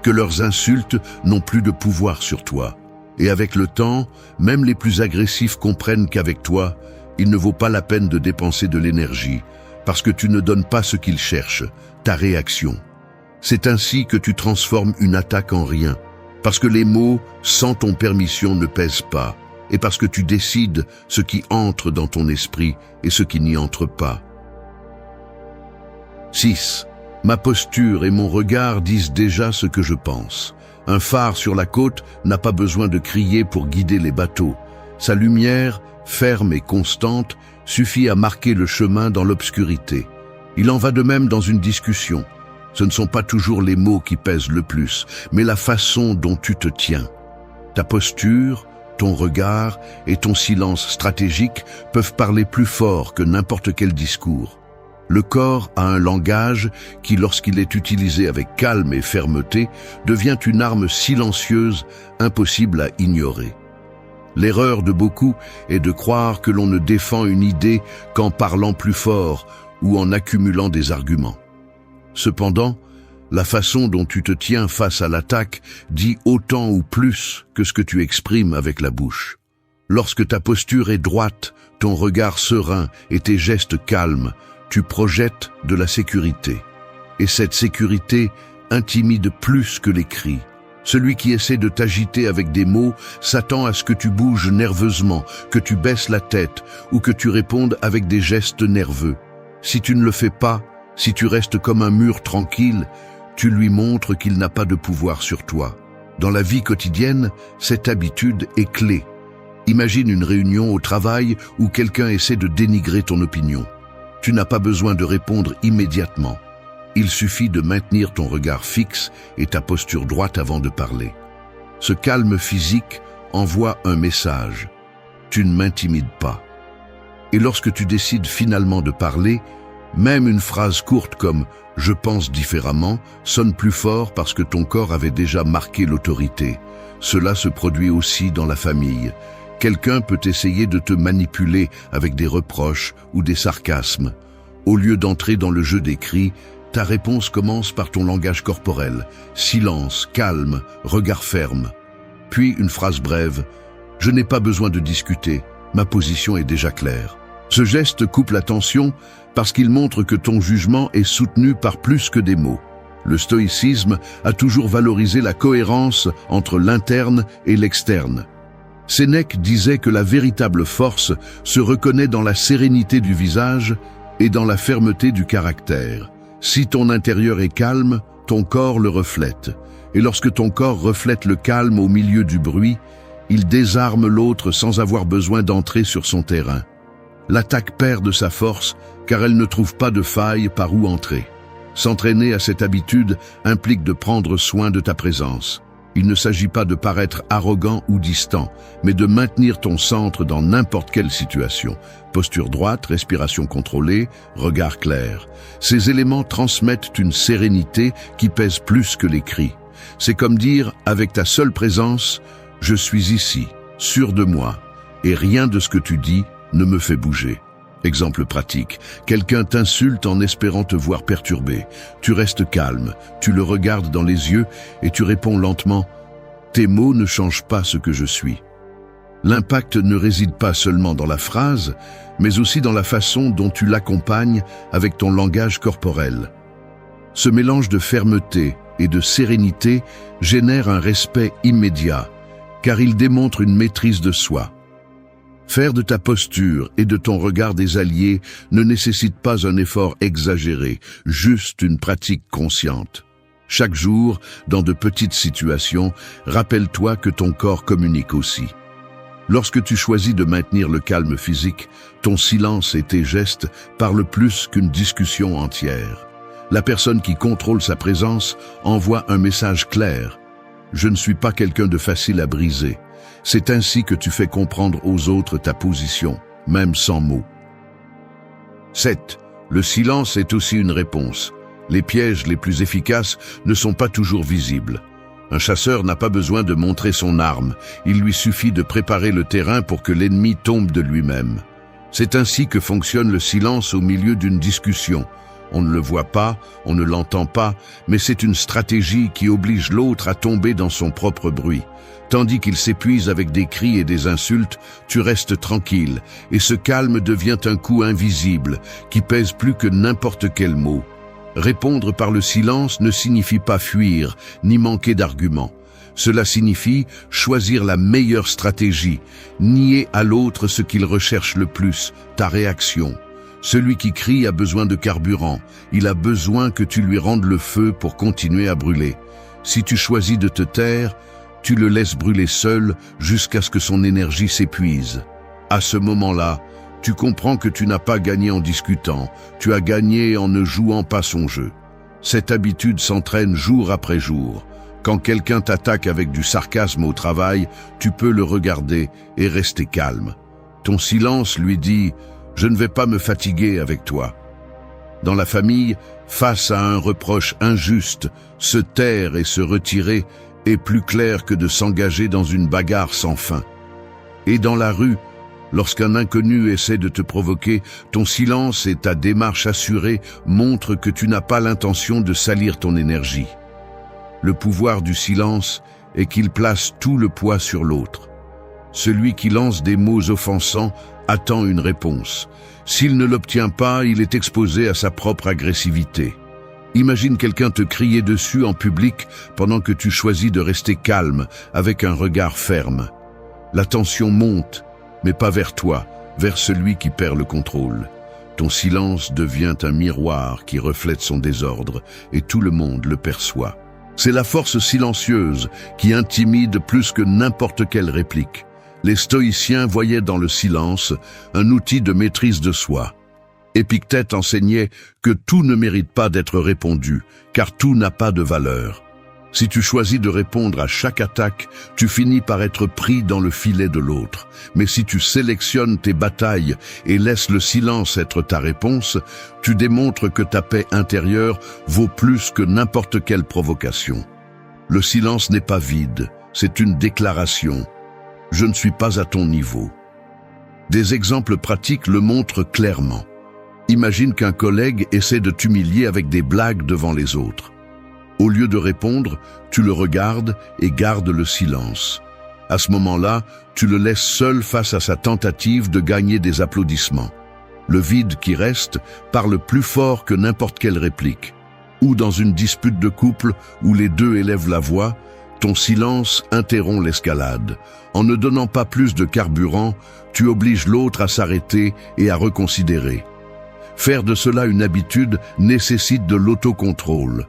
que leurs insultes n'ont plus de pouvoir sur toi. Et avec le temps, même les plus agressifs comprennent qu'avec toi, il ne vaut pas la peine de dépenser de l'énergie, parce que tu ne donnes pas ce qu'ils cherchent, ta réaction. C'est ainsi que tu transformes une attaque en rien, parce que les mots, sans ton permission, ne pèsent pas, et parce que tu décides ce qui entre dans ton esprit et ce qui n'y entre pas. 6. Ma posture et mon regard disent déjà ce que je pense. Un phare sur la côte n'a pas besoin de crier pour guider les bateaux. Sa lumière, ferme et constante, suffit à marquer le chemin dans l'obscurité. Il en va de même dans une discussion. Ce ne sont pas toujours les mots qui pèsent le plus, mais la façon dont tu te tiens. Ta posture, ton regard et ton silence stratégique peuvent parler plus fort que n'importe quel discours. Le corps a un langage qui, lorsqu'il est utilisé avec calme et fermeté, devient une arme silencieuse, impossible à ignorer. L'erreur de beaucoup est de croire que l'on ne défend une idée qu'en parlant plus fort ou en accumulant des arguments. Cependant, la façon dont tu te tiens face à l'attaque dit autant ou plus que ce que tu exprimes avec la bouche. Lorsque ta posture est droite, ton regard serein et tes gestes calmes, tu projettes de la sécurité. Et cette sécurité intimide plus que les cris. Celui qui essaie de t'agiter avec des mots s'attend à ce que tu bouges nerveusement, que tu baisses la tête ou que tu répondes avec des gestes nerveux. Si tu ne le fais pas, Si tu restes comme un mur tranquille, tu lui montres qu'il n'a pas de pouvoir sur toi. Dans la vie quotidienne, cette habitude est clé. Imagine une réunion au travail où quelqu'un essaie de dénigrer ton opinion. Tu n'as pas besoin de répondre immédiatement. Il suffit de maintenir ton regard fixe et ta posture droite avant de parler. Ce calme physique envoie un message. Tu ne m'intimides pas. Et lorsque tu décides finalement de parler, même une phrase courte comme « je pense différemment » sonne plus fort parce que ton corps avait déjà marqué l'autorité. Cela se produit aussi dans la famille. Quelqu'un peut essayer de te manipuler avec des reproches ou des sarcasmes. Au lieu d'entrer dans le jeu des cris, ta réponse commence par ton langage corporel. Silence, calme, regard ferme. Puis une phrase brève. « Je n'ai pas besoin de discuter, ma position est déjà claire. » Ce geste coupe la tension parce qu'il montre que ton jugement est soutenu par plus que des mots. Le stoïcisme a toujours valorisé la cohérence entre l'interne et l'externe. Sénèque disait que la véritable force se reconnaît dans la sérénité du visage et dans la fermeté du caractère. Si ton intérieur est calme, ton corps le reflète. Et lorsque ton corps reflète le calme au milieu du bruit, il désarme l'autre sans avoir besoin d'entrer sur son terrain. L'attaque perd de sa force car elle ne trouve pas de faille par où entrer. S'entraîner à cette habitude implique de prendre soin de ta présence. Il ne s'agit pas de paraître arrogant ou distant, mais de maintenir ton centre dans n'importe quelle situation. Posture droite, respiration contrôlée, regard clair. Ces éléments transmettent une sérénité qui pèse plus que les cris. C'est comme dire, avec ta seule présence, « Je suis ici, sûr de moi, et rien de ce que tu dis ne me fait bouger ». Exemple pratique, quelqu'un t'insulte en espérant te voir perturbé. Tu restes calme, tu le regardes dans les yeux et tu réponds lentement « Tes mots ne changent pas ce que je suis ». L'impact ne réside pas seulement dans la phrase, mais aussi dans la façon dont tu l'accompagnes avec ton langage corporel. Ce mélange de fermeté et de sérénité génère un respect immédiat, car il démontre une maîtrise de soi. Faire de ta posture et de ton regard des alliés ne nécessite pas un effort exagéré, juste une pratique consciente. Chaque jour, dans de petites situations, rappelle-toi que ton corps communique aussi. Lorsque tu choisis de maintenir le calme physique, ton silence et tes gestes parlent plus qu'une discussion entière. La personne qui contrôle sa présence envoie un message clair. « Je ne suis pas quelqu'un de facile à briser ». C'est ainsi que tu fais comprendre aux autres ta position, même sans mots. 7. Le silence est aussi une réponse. Les pièges les plus efficaces ne sont pas toujours visibles. Un chasseur n'a pas besoin de montrer son arme, il lui suffit de préparer le terrain pour que l'ennemi tombe de lui-même. C'est ainsi que fonctionne le silence au milieu d'une discussion. On ne le voit pas, on ne l'entend pas, mais c'est une stratégie qui oblige l'autre à tomber dans son propre bruit. Tandis qu'il s'épuise avec des cris et des insultes, tu restes tranquille, et ce calme devient un coup invisible, qui pèse plus que n'importe quel mot. Répondre par le silence ne signifie pas fuir, ni manquer d'arguments. Cela signifie choisir la meilleure stratégie, nier à l'autre ce qu'il recherche le plus, ta réaction. Celui qui crie a besoin de carburant, il a besoin que tu lui rendes le feu pour continuer à brûler. Si tu choisis de te taire, tu le laisses brûler seul jusqu'à ce que son énergie s'épuise. À ce moment-là, tu comprends que tu n'as pas gagné en discutant, tu as gagné en ne jouant pas son jeu. Cette habitude s'entraîne jour après jour. Quand quelqu'un t'attaque avec du sarcasme au travail, tu peux le regarder et rester calme. Ton silence lui dit « Je ne vais pas me fatiguer avec toi ». Dans la famille, face à un reproche injuste, se taire et se retirer est plus clair que de s'engager dans une bagarre sans fin. Et dans la rue, lorsqu'un inconnu essaie de te provoquer, ton silence et ta démarche assurée montrent que tu n'as pas l'intention de salir ton énergie. Le pouvoir du silence est qu'il place tout le poids sur l'autre. Celui qui lance des mots offensants attend une réponse. S'il ne l'obtient pas, il est exposé à sa propre agressivité. Imagine quelqu'un te crier dessus en public pendant que tu choisis de rester calme, avec un regard ferme. La tension monte, mais pas vers toi, vers celui qui perd le contrôle. Ton silence devient un miroir qui reflète son désordre et tout le monde le perçoit. C'est la force silencieuse qui intimide plus que n'importe quelle réplique. Les stoïciens voyaient dans le silence un outil de maîtrise de soi. Épictète enseignait que tout ne mérite pas d'être répondu, car tout n'a pas de valeur. Si tu choisis de répondre à chaque attaque, tu finis par être pris dans le filet de l'autre. Mais si tu sélectionnes tes batailles et laisses le silence être ta réponse, tu démontres que ta paix intérieure vaut plus que n'importe quelle provocation. Le silence n'est pas vide, c'est une déclaration. Je ne suis pas à ton niveau. Des exemples pratiques le montrent clairement. Imagine qu'un collègue essaie de t'humilier avec des blagues devant les autres. Au lieu de répondre, tu le regardes et gardes le silence. À ce moment-là, tu le laisses seul face à sa tentative de gagner des applaudissements. Le vide qui reste parle plus fort que n'importe quelle réplique. Ou dans une dispute de couple où les deux élèvent la voix, ton silence interrompt l'escalade. En ne donnant pas plus de carburant, tu obliges l'autre à s'arrêter et à reconsidérer. Faire de cela une habitude nécessite de l'autocontrôle.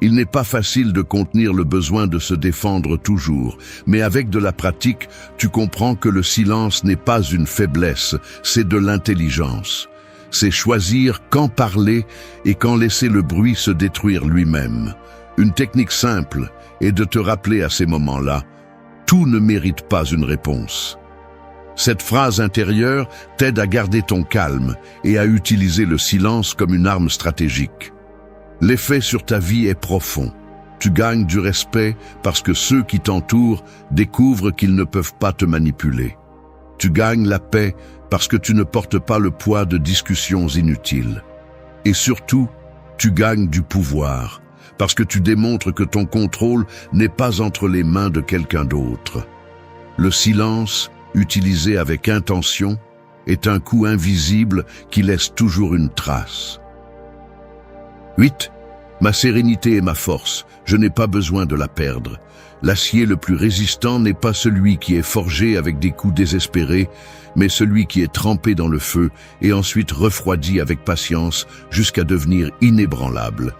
Il n'est pas facile de contenir le besoin de se défendre toujours, mais avec de la pratique, tu comprends que le silence n'est pas une faiblesse, c'est de l'intelligence. C'est choisir quand parler et quand laisser le bruit se détruire lui-même. Une technique simple est de te rappeler à ces moments-là, tout ne mérite pas une réponse. Cette phrase intérieure t'aide à garder ton calme et à utiliser le silence comme une arme stratégique. L'effet sur ta vie est profond. Tu gagnes du respect parce que ceux qui t'entourent découvrent qu'ils ne peuvent pas te manipuler. Tu gagnes la paix parce que tu ne portes pas le poids de discussions inutiles. Et surtout, tu gagnes du pouvoir parce que tu démontres que ton contrôle n'est pas entre les mains de quelqu'un d'autre. Le silence, utilisé avec intention, est un coup invisible qui laisse toujours une trace. 8. Ma sérénité est ma force, je n'ai pas besoin de la perdre. L'acier le plus résistant n'est pas celui qui est forgé avec des coups désespérés, mais celui qui est trempé dans le feu et ensuite refroidi avec patience jusqu'à devenir inébranlable.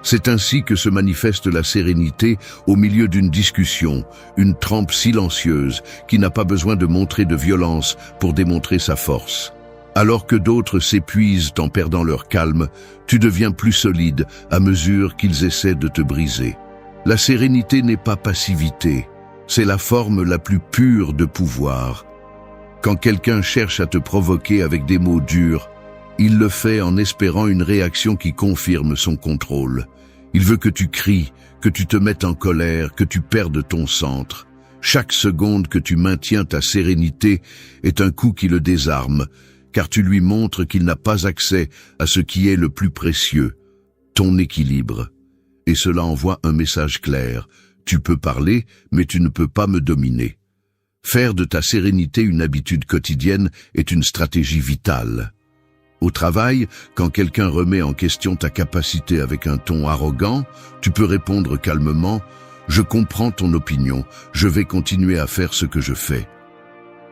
C'est ainsi que se manifeste la sérénité au milieu d'une discussion, une trempe silencieuse qui n'a pas besoin de montrer de violence pour démontrer sa force. Alors que d'autres s'épuisent en perdant leur calme, tu deviens plus solide à mesure qu'ils essaient de te briser. La sérénité n'est pas passivité, c'est la forme la plus pure de pouvoir. Quand quelqu'un cherche à te provoquer avec des mots durs, il le fait en espérant une réaction qui confirme son contrôle. Il veut que tu cries, que tu te mettes en colère, que tu perdes ton centre. Chaque seconde que tu maintiens ta sérénité est un coup qui le désarme, car tu lui montres qu'il n'a pas accès à ce qui est le plus précieux, ton équilibre. Et cela envoie un message clair. Tu peux parler, mais tu ne peux pas me dominer. Faire de ta sérénité une habitude quotidienne est une stratégie vitale. Au travail, quand quelqu'un remet en question ta capacité avec un ton arrogant, tu peux répondre calmement « Je comprends ton opinion, je vais continuer à faire ce que je fais ».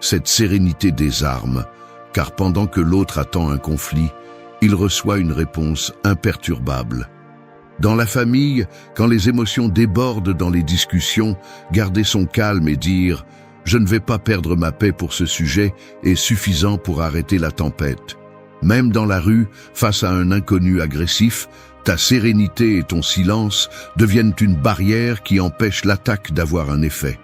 Cette sérénité désarme, car pendant que l'autre attend un conflit, il reçoit une réponse imperturbable. Dans la famille, quand les émotions débordent dans les discussions, garder son calme et dire « Je ne vais pas perdre ma paix pour ce sujet » est suffisant pour arrêter la tempête. Même dans la rue, face à un inconnu agressif, ta sérénité et ton silence deviennent une barrière qui empêche l'attaque d'avoir un effet.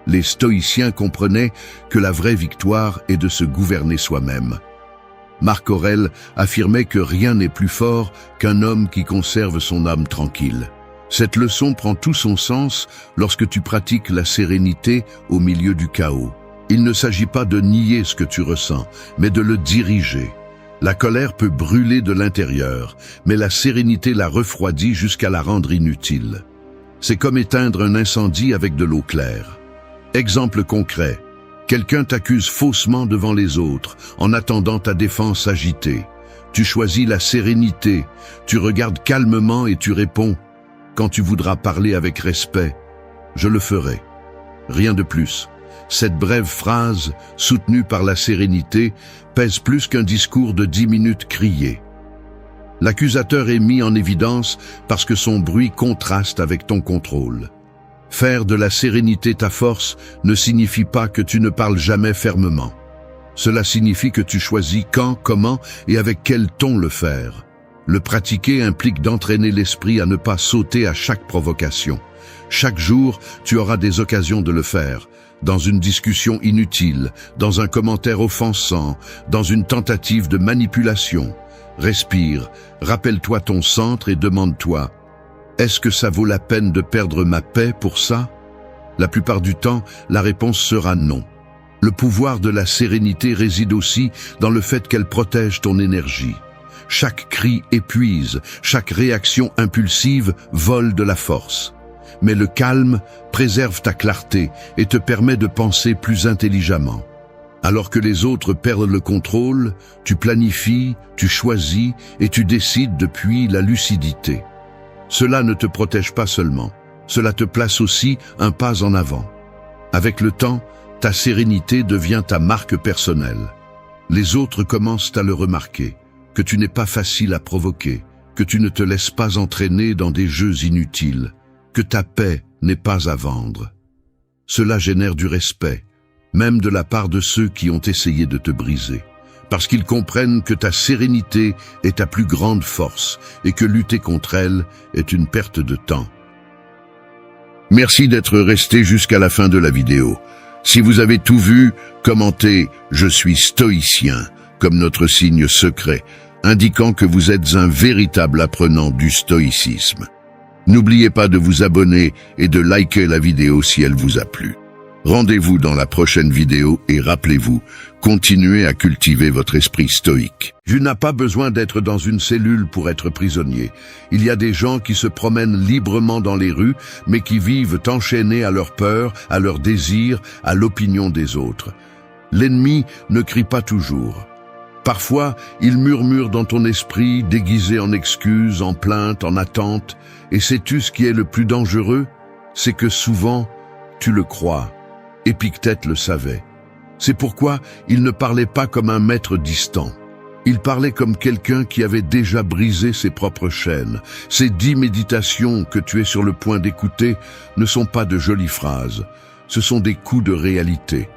Les stoïciens comprenaient que la vraie victoire est de se gouverner soi-même. Marc Aurèle affirmait que rien n'est plus fort qu'un homme qui conserve son âme tranquille. Cette leçon prend tout son sens lorsque tu pratiques la sérénité au milieu du chaos. Il ne s'agit pas de nier ce que tu ressens, mais de le diriger. La colère peut brûler de l'intérieur, mais la sérénité la refroidit jusqu'à la rendre inutile. C'est comme éteindre un incendie avec de l'eau claire. Exemple concret, quelqu'un t'accuse faussement devant les autres, en attendant ta défense agitée. Tu choisis la sérénité, tu regardes calmement et tu réponds « Quand tu voudras parler avec respect, je le ferai. » Rien de plus. cette brève phrase, soutenue par la sérénité, pèse plus qu'un discours de 10 minutes crié. L'accusateur est mis en évidence parce que son bruit contraste avec ton contrôle. Faire de la sérénité ta force ne signifie pas que tu ne parles jamais fermement. Cela signifie que tu choisis quand, comment et avec quel ton le faire. Le pratiquer implique d'entraîner l'esprit à ne pas sauter à chaque provocation. Chaque jour, tu auras des occasions de le faire. Dans une discussion inutile, dans un commentaire offensant, dans une tentative de manipulation. Respire, rappelle-toi ton centre et demande-toi « Est-ce que ça vaut la peine de perdre ma paix pour ça ?» La plupart du temps, la réponse sera non. Le pouvoir de la sérénité réside aussi dans le fait qu'elle protège ton énergie. Chaque cri épuise, chaque réaction impulsive vole de la force. Mais le calme préserve ta clarté et te permet de penser plus intelligemment. Alors que les autres perdent le contrôle, tu planifies, tu choisis et tu décides depuis la lucidité. Cela ne te protège pas seulement, cela te place aussi un pas en avant. Avec le temps, ta sérénité devient ta marque personnelle. Les autres commencent à le remarquer, que tu n'es pas facile à provoquer, que tu ne te laisses pas entraîner dans des jeux inutiles, que ta paix n'est pas à vendre. Cela génère du respect, même de la part de ceux qui ont essayé de te briser, parce qu'ils comprennent que ta sérénité est ta plus grande force et que lutter contre elle est une perte de temps. Merci d'être resté jusqu'à la fin de la vidéo. Si vous avez tout vu, commentez « Je suis stoïcien » comme notre signe secret, indiquant que vous êtes un véritable apprenant du stoïcisme. N'oubliez pas de vous abonner et de liker la vidéo si elle vous a plu. Rendez-vous dans la prochaine vidéo et rappelez-vous, continuez à cultiver votre esprit stoïque. Tu n'as pas besoin d'être dans une cellule pour être prisonnier. Il y a des gens qui se promènent librement dans les rues, mais qui vivent enchaînés à leur peur, à leurs désirs, à l'opinion des autres. L'ennemi ne crie pas toujours. Parfois, il murmure dans ton esprit, déguisé en excuses, en plaintes, en attentes. Et sais-tu ce qui est le plus dangereux? C'est que souvent, tu le crois. Épictète le savait. C'est pourquoi il ne parlait pas comme un maître distant. Il parlait comme quelqu'un qui avait déjà brisé ses propres chaînes. Ces 10 méditations que tu es sur le point d'écouter ne sont pas de jolies phrases. Ce sont des coups de réalité.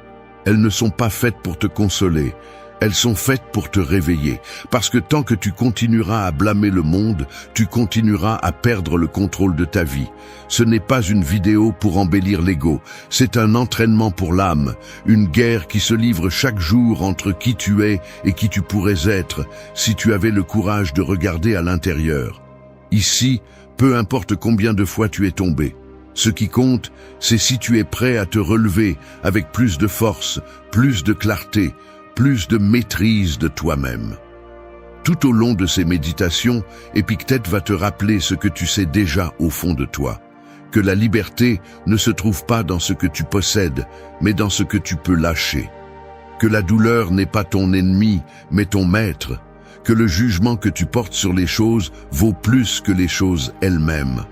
Elles ne sont pas faites pour te consoler. Elles sont faites pour te réveiller, parce que tant que tu continueras à blâmer le monde, tu continueras à perdre le contrôle de ta vie. Ce n'est pas une vidéo pour embellir l'ego, c'est un entraînement pour l'âme, une guerre qui se livre chaque jour entre qui tu es et qui tu pourrais être, si tu avais le courage de regarder à l'intérieur. Ici, peu importe combien de fois tu es tombé. Ce qui compte, c'est si tu es prêt à te relever avec plus de force, plus de clarté, plus de maîtrise de toi-même. Tout au long de ces méditations, Épictète va te rappeler ce que tu sais déjà au fond de toi, que la liberté ne se trouve pas dans ce que tu possèdes, mais dans ce que tu peux lâcher, que la douleur n'est pas ton ennemi, mais ton maître, que le jugement que tu portes sur les choses vaut plus que les choses elles-mêmes,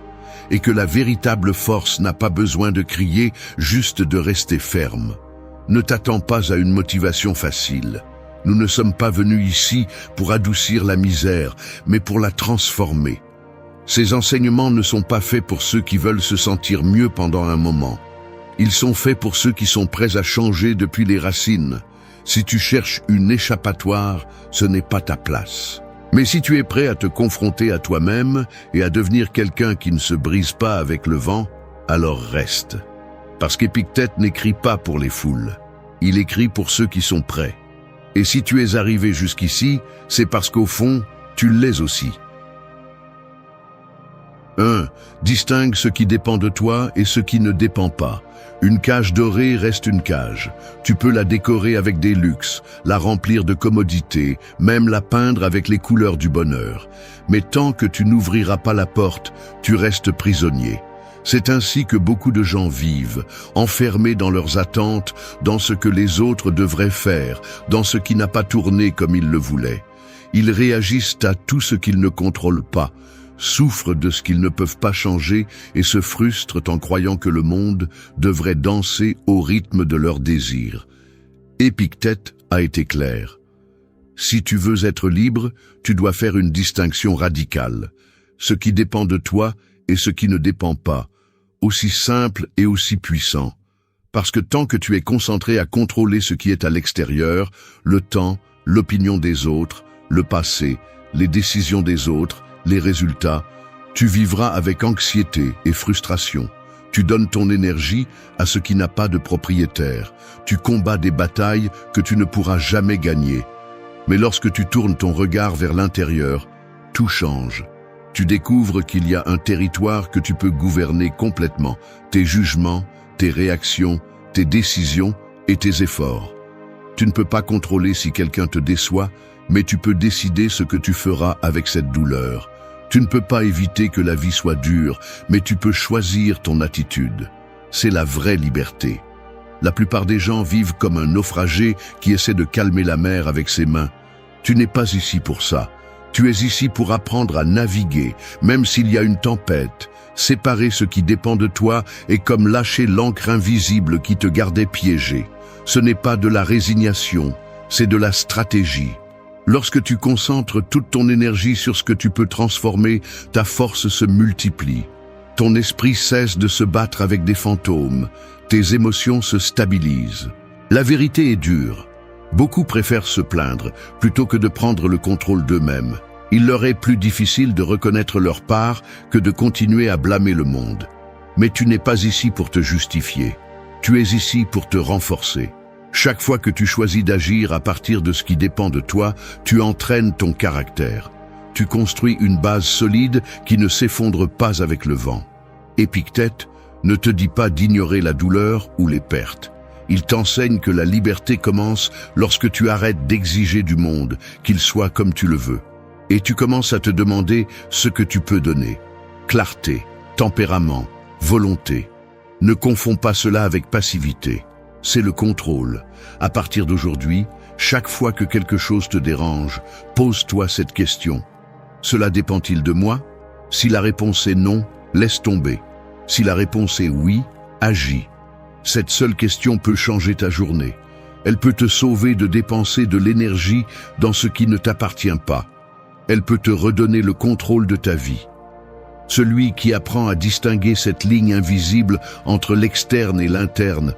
et que la véritable force n'a pas besoin de crier, juste de rester ferme. Ne t'attends pas à une motivation facile. Nous ne sommes pas venus ici pour adoucir la misère, mais pour la transformer. Ces enseignements ne sont pas faits pour ceux qui veulent se sentir mieux pendant un moment. Ils sont faits pour ceux qui sont prêts à changer depuis les racines. Si tu cherches une échappatoire, ce n'est pas ta place. Mais si tu es prêt à te confronter à toi-même et à devenir quelqu'un qui ne se brise pas avec le vent, alors reste. Parce qu'Épictète n'écrit pas pour les foules, il écrit pour ceux qui sont prêts. Et si tu es arrivé jusqu'ici, c'est parce qu'au fond, tu l'es aussi. 1. Distingue ce qui dépend de toi et ce qui ne dépend pas. Une cage dorée reste une cage. Tu peux la décorer avec des luxes, la remplir de commodités, même la peindre avec les couleurs du bonheur. Mais tant que tu n'ouvriras pas la porte, tu restes prisonnier. C'est ainsi que beaucoup de gens vivent, enfermés dans leurs attentes, dans ce que les autres devraient faire, dans ce qui n'a pas tourné comme ils le voulaient. Ils réagissent à tout ce qu'ils ne contrôlent pas, souffrent de ce qu'ils ne peuvent pas changer et se frustrent en croyant que le monde devrait danser au rythme de leurs désirs. Épictète a été clair. Si tu veux être libre, tu dois faire une distinction radicale. Ce qui dépend de toi et ce qui ne dépend pas, aussi simple et aussi puissant. Parce que tant que tu es concentré à contrôler ce qui est à l'extérieur, le temps, l'opinion des autres, le passé, les décisions des autres, les résultats, tu vivras avec anxiété et frustration. Tu donnes ton énergie à ce qui n'a pas de propriétaire. Tu combats des batailles que tu ne pourras jamais gagner. Mais lorsque tu tournes ton regard vers l'intérieur, tout change. Tu découvres qu'il y a un territoire que tu peux gouverner complètement, tes jugements, tes réactions, tes décisions et tes efforts. Tu ne peux pas contrôler si quelqu'un te déçoit, mais tu peux décider ce que tu feras avec cette douleur. Tu ne peux pas éviter que la vie soit dure, mais tu peux choisir ton attitude. C'est la vraie liberté. La plupart des gens vivent comme un naufragé qui essaie de calmer la mer avec ses mains. Tu n'es pas ici pour ça. Tu es ici pour apprendre à naviguer, même s'il y a une tempête. Séparer ce qui dépend de toi est comme lâcher l'ancre invisible qui te gardait piégé. Ce n'est pas de la résignation, c'est de la stratégie. Lorsque tu concentres toute ton énergie sur ce que tu peux transformer, ta force se multiplie. Ton esprit cesse de se battre avec des fantômes. Tes émotions se stabilisent. La vérité est dure. Beaucoup préfèrent se plaindre plutôt que de prendre le contrôle d'eux-mêmes. Il leur est plus difficile de reconnaître leur part que de continuer à blâmer le monde. Mais tu n'es pas ici pour te justifier. Tu es ici pour te renforcer. Chaque fois que tu choisis d'agir à partir de ce qui dépend de toi, tu entraînes ton caractère. Tu construis une base solide qui ne s'effondre pas avec le vent. Épictète ne te dit pas d'ignorer la douleur ou les pertes. Il t'enseigne que la liberté commence lorsque tu arrêtes d'exiger du monde, qu'il soit comme tu le veux. Et tu commences à te demander ce que tu peux donner. Clarté, tempérament, volonté. Ne confonds pas cela avec passivité. C'est le contrôle. À partir d'aujourd'hui, chaque fois que quelque chose te dérange, pose-toi cette question. Cela dépend-il de moi? Si la réponse est non, laisse tomber. Si la réponse est oui, agis. Cette seule question peut changer ta journée. Elle peut te sauver de dépenser de l'énergie dans ce qui ne t'appartient pas. Elle peut te redonner le contrôle de ta vie. Celui qui apprend à distinguer cette ligne invisible entre l'externe et l'interne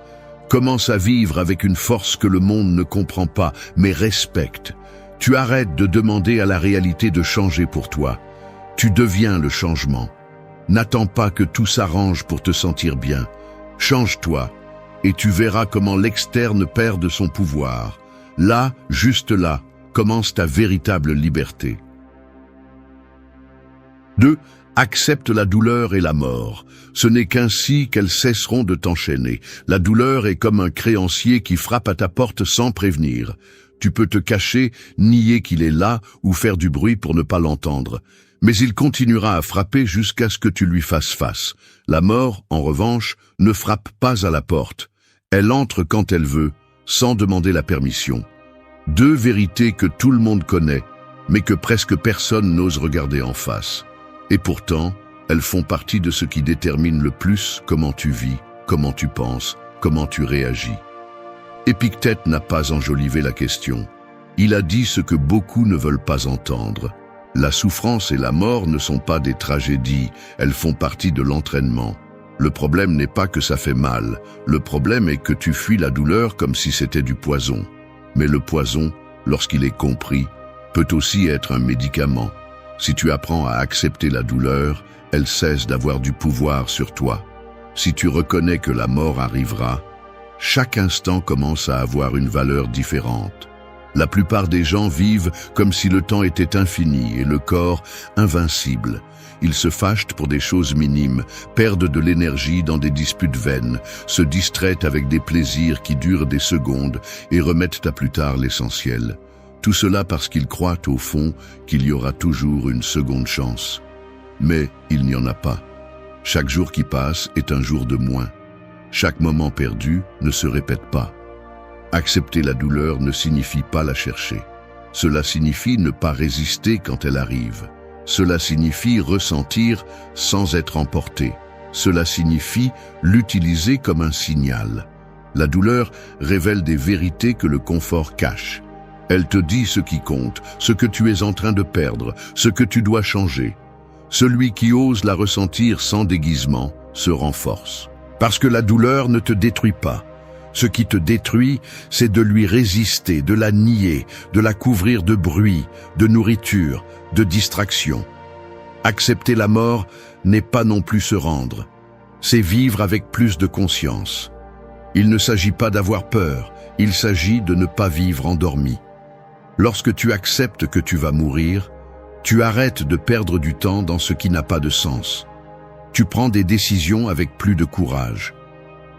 commence à vivre avec une force que le monde ne comprend pas, mais respecte. Tu arrêtes de demander à la réalité de changer pour toi. Tu deviens le changement. N'attends pas que tout s'arrange pour te sentir bien. Change-toi, et tu verras comment l'externe perd de son pouvoir. Là, juste là, commence ta véritable liberté. 2. Accepte la douleur et la mort. Ce n'est qu'ainsi qu'elles cesseront de t'enchaîner. La douleur est comme un créancier qui frappe à ta porte sans prévenir. Tu peux te cacher, nier qu'il est là ou faire du bruit pour ne pas l'entendre. Mais il continuera à frapper jusqu'à ce que tu lui fasses face. La mort, en revanche, ne frappe pas à la porte. Elle entre quand elle veut, sans demander la permission. 2 vérités que tout le monde connaît, mais que presque personne n'ose regarder en face. Et pourtant, elles font partie de ce qui détermine le plus comment tu vis, comment tu penses, comment tu réagis. Épictète n'a pas enjolivé la question. Il a dit ce que beaucoup ne veulent pas entendre. La souffrance et la mort ne sont pas des tragédies, elles font partie de l'entraînement. Le problème n'est pas que ça fait mal, le problème est que tu fuis la douleur comme si c'était du poison. Mais le poison, lorsqu'il est compris, peut aussi être un médicament. Si tu apprends à accepter la douleur, elle cesse d'avoir du pouvoir sur toi. Si tu reconnais que la mort arrivera, chaque instant commence à avoir une valeur différente. La plupart des gens vivent comme si le temps était infini et le corps invincible. Ils se fâchent pour des choses minimes, perdent de l'énergie dans des disputes vaines, se distraient avec des plaisirs qui durent des secondes et remettent à plus tard l'essentiel. Tout cela parce qu'ils croient au fond qu'il y aura toujours une seconde chance. Mais il n'y en a pas. Chaque jour qui passe est un jour de moins. Chaque moment perdu ne se répète pas. Accepter la douleur ne signifie pas la chercher. Cela signifie ne pas résister quand elle arrive. Cela signifie ressentir sans être emporté. Cela signifie l'utiliser comme un signal. La douleur révèle des vérités que le confort cache. Elle te dit ce qui compte, ce que tu es en train de perdre, ce que tu dois changer. Celui qui ose la ressentir sans déguisement se renforce. Parce que la douleur ne te détruit pas. Ce qui te détruit, c'est de lui résister, de la nier, de la couvrir de bruit, de nourriture, de distraction. Accepter la mort n'est pas non plus se rendre. C'est vivre avec plus de conscience. Il ne s'agit pas d'avoir peur, il s'agit de ne pas vivre endormi. Lorsque tu acceptes que tu vas mourir, tu arrêtes de perdre du temps dans ce qui n'a pas de sens. Tu prends des décisions avec plus de courage.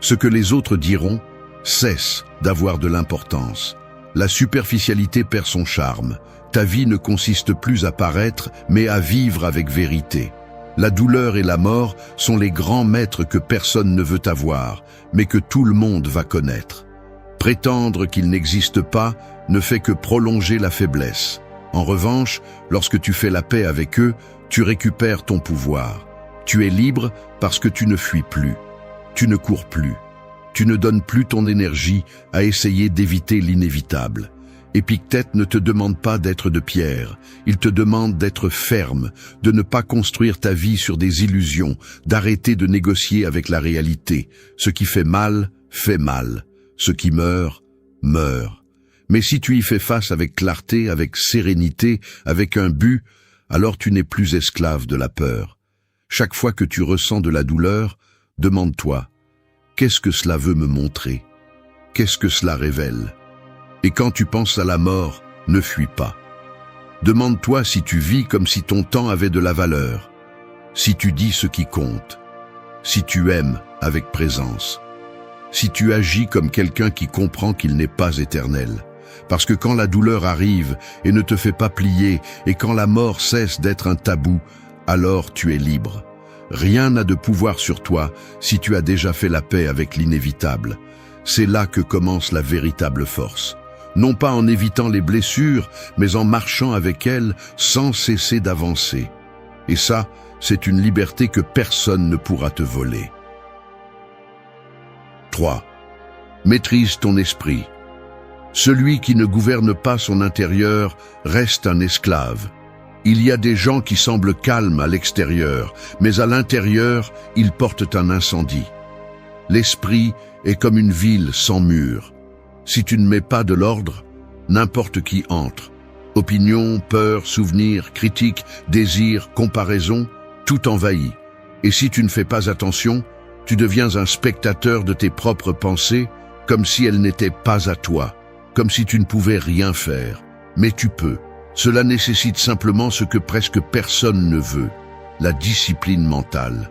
Ce que les autres diront cesse d'avoir de l'importance. La superficialité perd son charme. Ta vie ne consiste plus à paraître, mais à vivre avec vérité. La douleur et la mort sont les grands maîtres que personne ne veut avoir, mais que tout le monde va connaître. Prétendre qu'ils n'existent pas ne fait que prolonger la faiblesse. En revanche, lorsque tu fais la paix avec eux, tu récupères ton pouvoir. Tu es libre parce que tu ne fuis plus. Tu ne cours plus. Tu ne donnes plus ton énergie à essayer d'éviter l'inévitable. Épictète ne te demande pas d'être de pierre, il te demande d'être ferme, de ne pas construire ta vie sur des illusions, d'arrêter de négocier avec la réalité. Ce qui fait mal, ce qui meurt, meurt. Mais si tu y fais face avec clarté, avec sérénité, avec un but, alors tu n'es plus esclave de la peur. Chaque fois que tu ressens de la douleur, demande-toi, qu'est-ce que cela veut me montrer? Qu'est-ce que cela révèle? Et quand tu penses à la mort, ne fuis pas. Demande-toi si tu vis comme si ton temps avait de la valeur, si tu dis ce qui compte, si tu aimes avec présence, si tu agis comme quelqu'un qui comprend qu'il n'est pas éternel. Parce que quand la douleur arrive et ne te fait pas plier, et quand la mort cesse d'être un tabou, alors tu es libre. Rien n'a de pouvoir sur toi si tu as déjà fait la paix avec l'inévitable. C'est là que commence la véritable force. Non pas en évitant les blessures, mais en marchant avec elles sans cesser d'avancer. Et ça, c'est une liberté que personne ne pourra te voler. 3. Maîtrise ton esprit. Celui qui ne gouverne pas son intérieur reste un esclave. Il y a des gens qui semblent calmes à l'extérieur, mais à l'intérieur, ils portent un incendie. L'esprit est comme une ville sans murs. Si tu ne mets pas de l'ordre, n'importe qui entre. Opinion, peur, souvenirs, critiques, désirs, comparaisons, tout envahit. Et si tu ne fais pas attention, tu deviens un spectateur de tes propres pensées, comme si elles n'étaient pas à toi, comme si tu ne pouvais rien faire. Mais tu peux. Cela nécessite simplement ce que presque personne ne veut, la discipline mentale.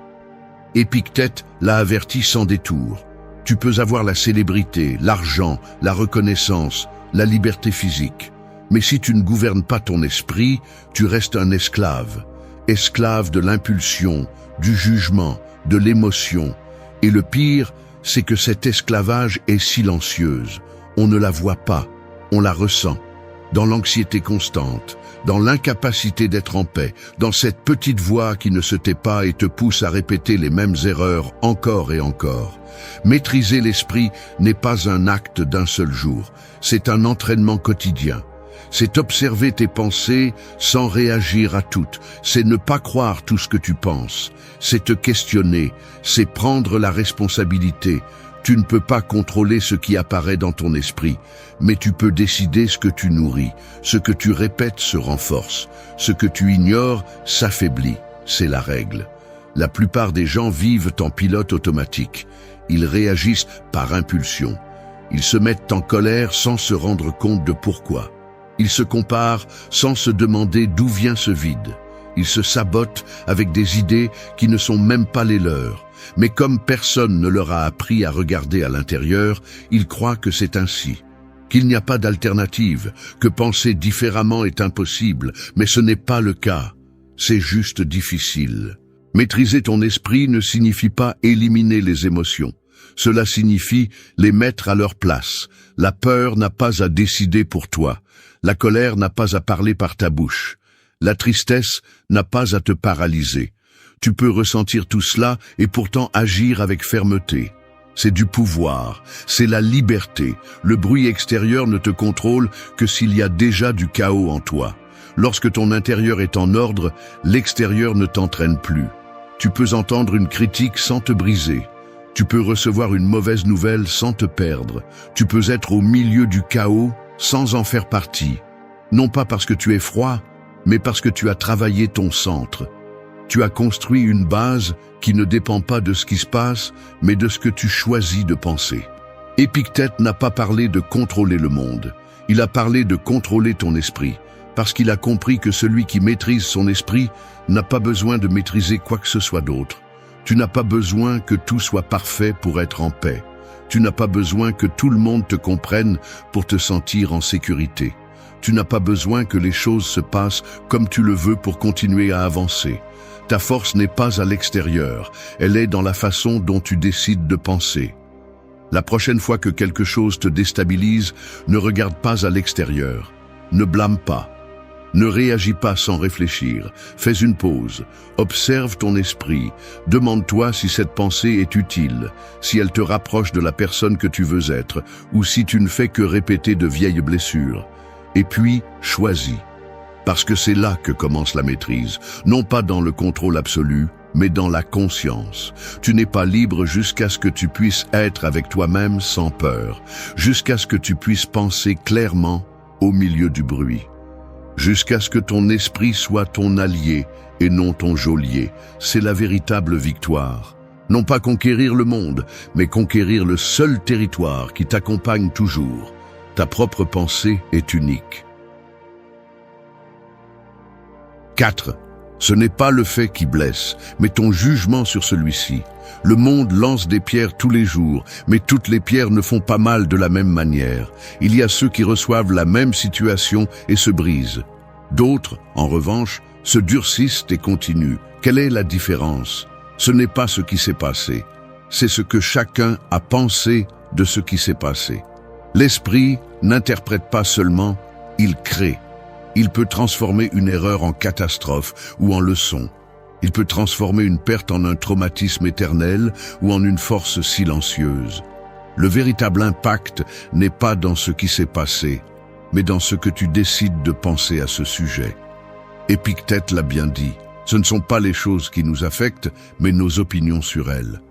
Épictète l'a averti sans détour. Tu peux avoir la célébrité, l'argent, la reconnaissance, la liberté physique. Mais si tu ne gouvernes pas ton esprit, tu restes un esclave. Esclave de l'impulsion, du jugement, de l'émotion. Et le pire, c'est que cet esclavage est silencieuse. On ne la voit pas, on la ressent. Dans l'anxiété constante, dans l'incapacité d'être en paix, dans cette petite voix qui ne se tait pas et te pousse à répéter les mêmes erreurs encore et encore. Maîtriser l'esprit n'est pas un acte d'un seul jour, c'est un entraînement quotidien. C'est observer tes pensées sans réagir à toutes, c'est ne pas croire tout ce que tu penses, c'est te questionner, c'est prendre la responsabilité. Tu ne peux pas contrôler ce qui apparaît dans ton esprit, mais tu peux décider ce que tu nourris. Ce que tu répètes se renforce. Ce que tu ignores s'affaiblit. C'est la règle. La plupart des gens vivent en pilote automatique. Ils réagissent par impulsion. Ils se mettent en colère sans se rendre compte de pourquoi. Ils se comparent sans se demander d'où vient ce vide. Ils se sabotent avec des idées qui ne sont même pas les leurs. Mais comme personne ne leur a appris à regarder à l'intérieur, ils croient que c'est ainsi, qu'il n'y a pas d'alternative, que penser différemment est impossible, mais ce n'est pas le cas. C'est juste difficile. Maîtriser ton esprit ne signifie pas éliminer les émotions. Cela signifie les mettre à leur place. La peur n'a pas à décider pour toi. La colère n'a pas à parler par ta bouche. La tristesse n'a pas à te paralyser. Tu peux ressentir tout cela et pourtant agir avec fermeté. C'est du pouvoir, c'est la liberté. Le bruit extérieur ne te contrôle que s'il y a déjà du chaos en toi. Lorsque ton intérieur est en ordre, l'extérieur ne t'entraîne plus. Tu peux entendre une critique sans te briser. Tu peux recevoir une mauvaise nouvelle sans te perdre. Tu peux être au milieu du chaos sans en faire partie. Non pas parce que tu es froid, mais parce que tu as travaillé ton centre. Tu as construit une base qui ne dépend pas de ce qui se passe, mais de ce que tu choisis de penser. Épictète n'a pas parlé de contrôler le monde. Il a parlé de contrôler ton esprit, parce qu'il a compris que celui qui maîtrise son esprit n'a pas besoin de maîtriser quoi que ce soit d'autre. Tu n'as pas besoin que tout soit parfait pour être en paix. Tu n'as pas besoin que tout le monde te comprenne pour te sentir en sécurité. Tu n'as pas besoin que les choses se passent comme tu le veux pour continuer à avancer. Ta force n'est pas à l'extérieur, elle est dans la façon dont tu décides de penser. La prochaine fois que quelque chose te déstabilise, ne regarde pas à l'extérieur. Ne blâme pas. Ne réagis pas sans réfléchir. Fais une pause. Observe ton esprit. Demande-toi si cette pensée est utile, si elle te rapproche de la personne que tu veux être, ou si tu ne fais que répéter de vieilles blessures. Et puis, choisis. Parce que c'est là que commence la maîtrise, non pas dans le contrôle absolu, mais dans la conscience. Tu n'es pas libre jusqu'à ce que tu puisses être avec toi-même sans peur, jusqu'à ce que tu puisses penser clairement au milieu du bruit, jusqu'à ce que ton esprit soit ton allié et non ton geôlier. C'est la véritable victoire. Non pas conquérir le monde, mais conquérir le seul territoire qui t'accompagne toujours. Ta propre pensée est unique. 4. Ce n'est pas le fait qui blesse, mais ton jugement sur celui-ci. Le monde lance des pierres tous les jours, mais toutes les pierres ne font pas mal de la même manière. Il y a ceux qui reçoivent la même situation et se brisent. D'autres, en revanche, se durcissent et continuent. Quelle est la différence? Ce n'est pas ce qui s'est passé, c'est ce que chacun a pensé de ce qui s'est passé. L'esprit n'interprète pas seulement, il crée. Il peut transformer une erreur en catastrophe ou en leçon. Il peut transformer une perte en un traumatisme éternel ou en une force silencieuse. Le véritable impact n'est pas dans ce qui s'est passé, mais dans ce que tu décides de penser à ce sujet. Épictète l'a bien dit, ce ne sont pas les choses qui nous affectent, mais nos opinions sur elles.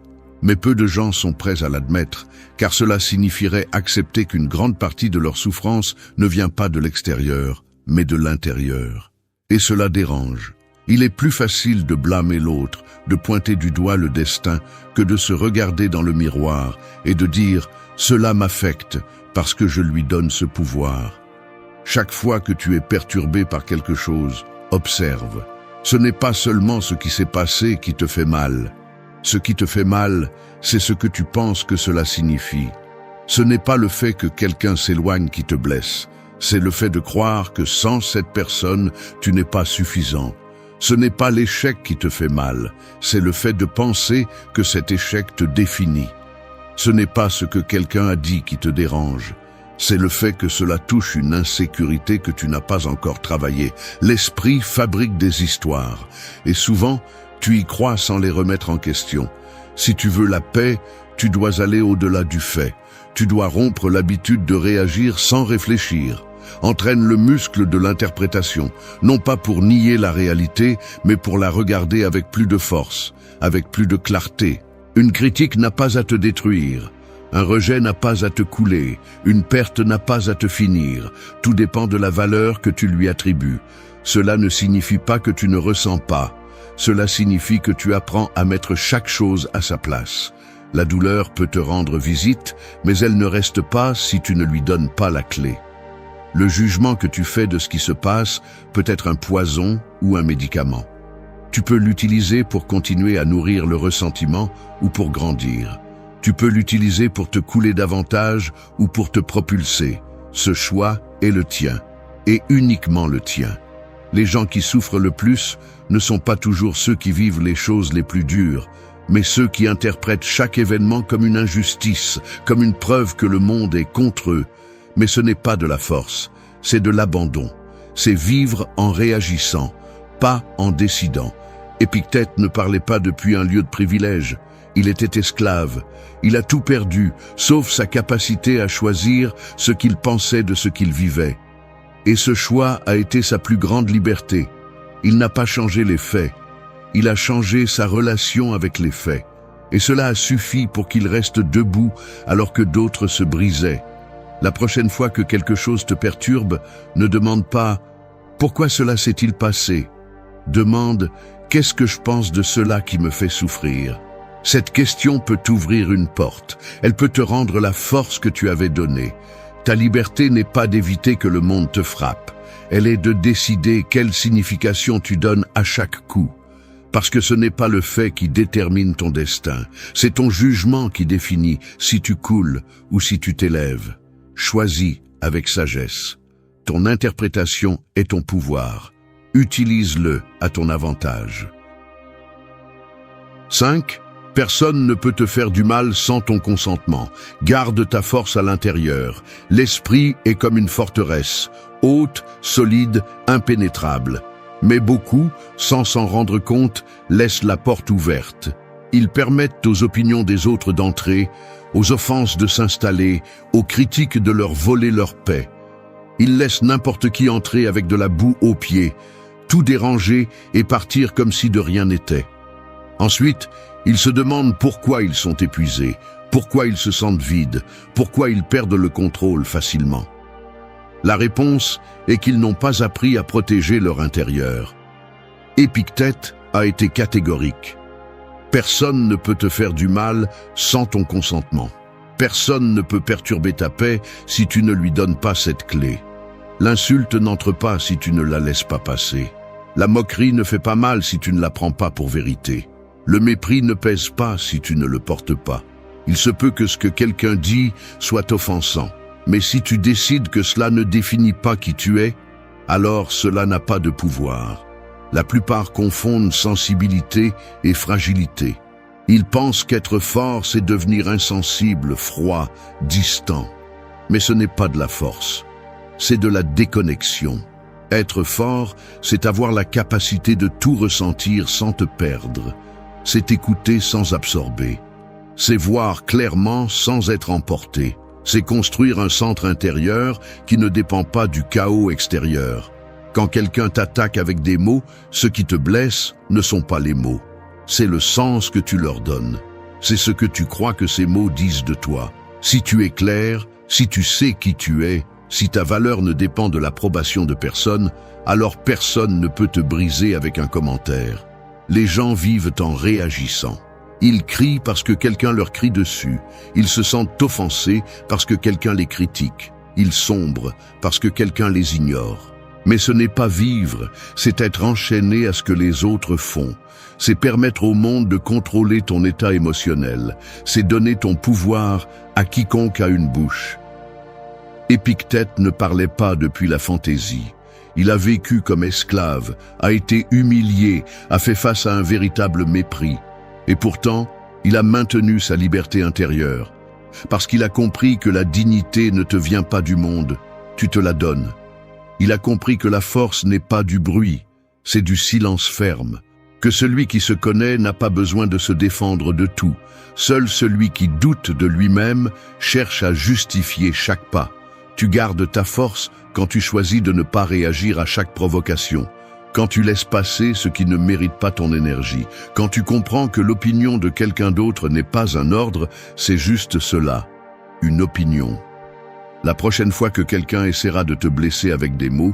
Mais peu de gens sont prêts à l'admettre, car cela signifierait accepter qu'une grande partie de leur souffrance ne vient pas de l'extérieur, mais de l'intérieur. Et cela dérange. Il est plus facile de blâmer l'autre, de pointer du doigt le destin, que de se regarder dans le miroir et de dire « cela m'affecte parce que je lui donne ce pouvoir ». Chaque fois que tu es perturbé par quelque chose, observe. Ce n'est pas seulement ce qui s'est passé qui te fait mal. Ce qui te fait mal, c'est ce que tu penses que cela signifie. Ce n'est pas le fait que quelqu'un s'éloigne qui te blesse. C'est le fait de croire que sans cette personne, tu n'es pas suffisant. Ce n'est pas l'échec qui te fait mal, c'est le fait de penser que cet échec te définit. Ce n'est pas ce que quelqu'un a dit qui te dérange, c'est le fait que cela touche une insécurité que tu n'as pas encore travaillée. L'esprit fabrique des histoires, et souvent, tu y crois sans les remettre en question. Si tu veux la paix, tu dois aller au-delà du fait. Tu dois rompre l'habitude de réagir sans réfléchir. Entraîne le muscle de l'interprétation, non pas pour nier la réalité, mais pour la regarder avec plus de force, avec plus de clarté. Une critique n'a pas à te détruire. Un rejet n'a pas à te couler. Une perte n'a pas à te finir. Tout dépend de la valeur que tu lui attribues. Cela ne signifie pas que tu ne ressens pas. Cela signifie que tu apprends à mettre chaque chose à sa place. La douleur peut te rendre visite, mais elle ne reste pas si tu ne lui donnes pas la clé. Le jugement que tu fais de ce qui se passe peut être un poison ou un médicament. Tu peux l'utiliser pour continuer à nourrir le ressentiment ou pour grandir. Tu peux l'utiliser pour te couler davantage ou pour te propulser. Ce choix est le tien, et uniquement le tien. Les gens qui souffrent le plus ne sont pas toujours ceux qui vivent les choses les plus dures, mais ceux qui interprètent chaque événement comme une injustice, comme une preuve que le monde est contre eux. Mais ce n'est pas de la force, c'est de l'abandon. c'est vivre en réagissant, pas en décidant. Épictète ne parlait pas depuis un lieu de privilège. Il était esclave. Il a tout perdu, sauf sa capacité à choisir ce qu'il pensait de ce qu'il vivait. Et ce choix a été sa plus grande liberté. Il n'a pas changé les faits. Il a changé sa relation avec les faits. Et cela a suffi pour qu'il reste debout alors que d'autres se brisaient. La prochaine fois que quelque chose te perturbe, ne demande pas « Pourquoi cela s'est-il passé ?» Demande « Qu'est-ce que je pense de cela qui me fait souffrir ?» Cette question peut t'ouvrir une porte. Elle peut te rendre la force que tu avais donnée. Ta liberté n'est pas d'éviter que le monde te frappe. Elle est de décider quelle signification tu donnes à chaque coup. Parce que ce n'est pas le fait qui détermine ton destin. C'est ton jugement qui définit si tu coules ou si tu t'élèves. Choisis avec sagesse. Ton interprétation est ton pouvoir. Utilise-le à ton avantage. 5. Personne ne peut te faire du mal sans ton consentement. Garde ta force à l'intérieur. L'esprit est comme une forteresse, haute, solide, impénétrable. Mais beaucoup, sans s'en rendre compte, laissent la porte ouverte. Ils permettent aux opinions des autres d'entrer, aux offenses de s'installer, aux critiques de leur voler leur paix. Ils laissent n'importe qui entrer avec de la boue aux pieds, tout déranger et partir comme si de rien n'était. Ensuite, ils se demandent pourquoi ils sont épuisés, pourquoi ils se sentent vides, pourquoi ils perdent le contrôle facilement. La réponse est qu'ils n'ont pas appris à protéger leur intérieur. Épictète a été catégorique. Personne ne peut te faire du mal sans ton consentement. Personne ne peut perturber ta paix si tu ne lui donnes pas cette clé. L'insulte n'entre pas si tu ne la laisses pas passer. La moquerie ne fait pas mal si tu ne la prends pas pour vérité. Le mépris ne pèse pas si tu ne le portes pas. Il se peut que ce que quelqu'un dit soit offensant, mais si tu décides que cela ne définit pas qui tu es, alors cela n'a pas de pouvoir. La plupart confondent sensibilité et fragilité. Ils pensent qu'être fort, c'est devenir insensible, froid, distant. Mais ce n'est pas de la force, c'est de la déconnexion. Être fort, c'est avoir la capacité de tout ressentir sans te perdre. C'est écouter sans absorber. C'est voir clairement sans être emporté. C'est construire un centre intérieur qui ne dépend pas du chaos extérieur. Quand quelqu'un t'attaque avec des mots, ce qui te blesse ne sont pas les mots. C'est le sens que tu leur donnes. C'est ce que tu crois que ces mots disent de toi. Si tu es clair, si tu sais qui tu es, si ta valeur ne dépend de l'approbation de personne, alors personne ne peut te briser avec un commentaire. Les gens vivent en réagissant. Ils crient parce que quelqu'un leur crie dessus. Ils se sentent offensés parce que quelqu'un les critique. Ils sombrent parce que quelqu'un les ignore. Mais ce n'est pas vivre, c'est être enchaîné à ce que les autres font. C'est permettre au monde de contrôler ton état émotionnel. C'est donner ton pouvoir à quiconque a une bouche. Épictète ne parlait pas depuis la fantaisie. Il a vécu comme esclave, a été humilié, a fait face à un véritable mépris. Et pourtant, il a maintenu sa liberté intérieure. Parce qu'il a compris que la dignité ne te vient pas du monde, tu te la donnes. Il a compris que la force n'est pas du bruit, c'est du silence ferme. Que celui qui se connaît n'a pas besoin de se défendre de tout. Seul celui qui doute de lui-même cherche à justifier chaque pas. Tu gardes ta force quand tu choisis de ne pas réagir à chaque provocation. Quand tu laisses passer ce qui ne mérite pas ton énergie. Quand tu comprends que l'opinion de quelqu'un d'autre n'est pas un ordre, c'est juste cela, une opinion. La prochaine fois que quelqu'un essaiera de te blesser avec des mots,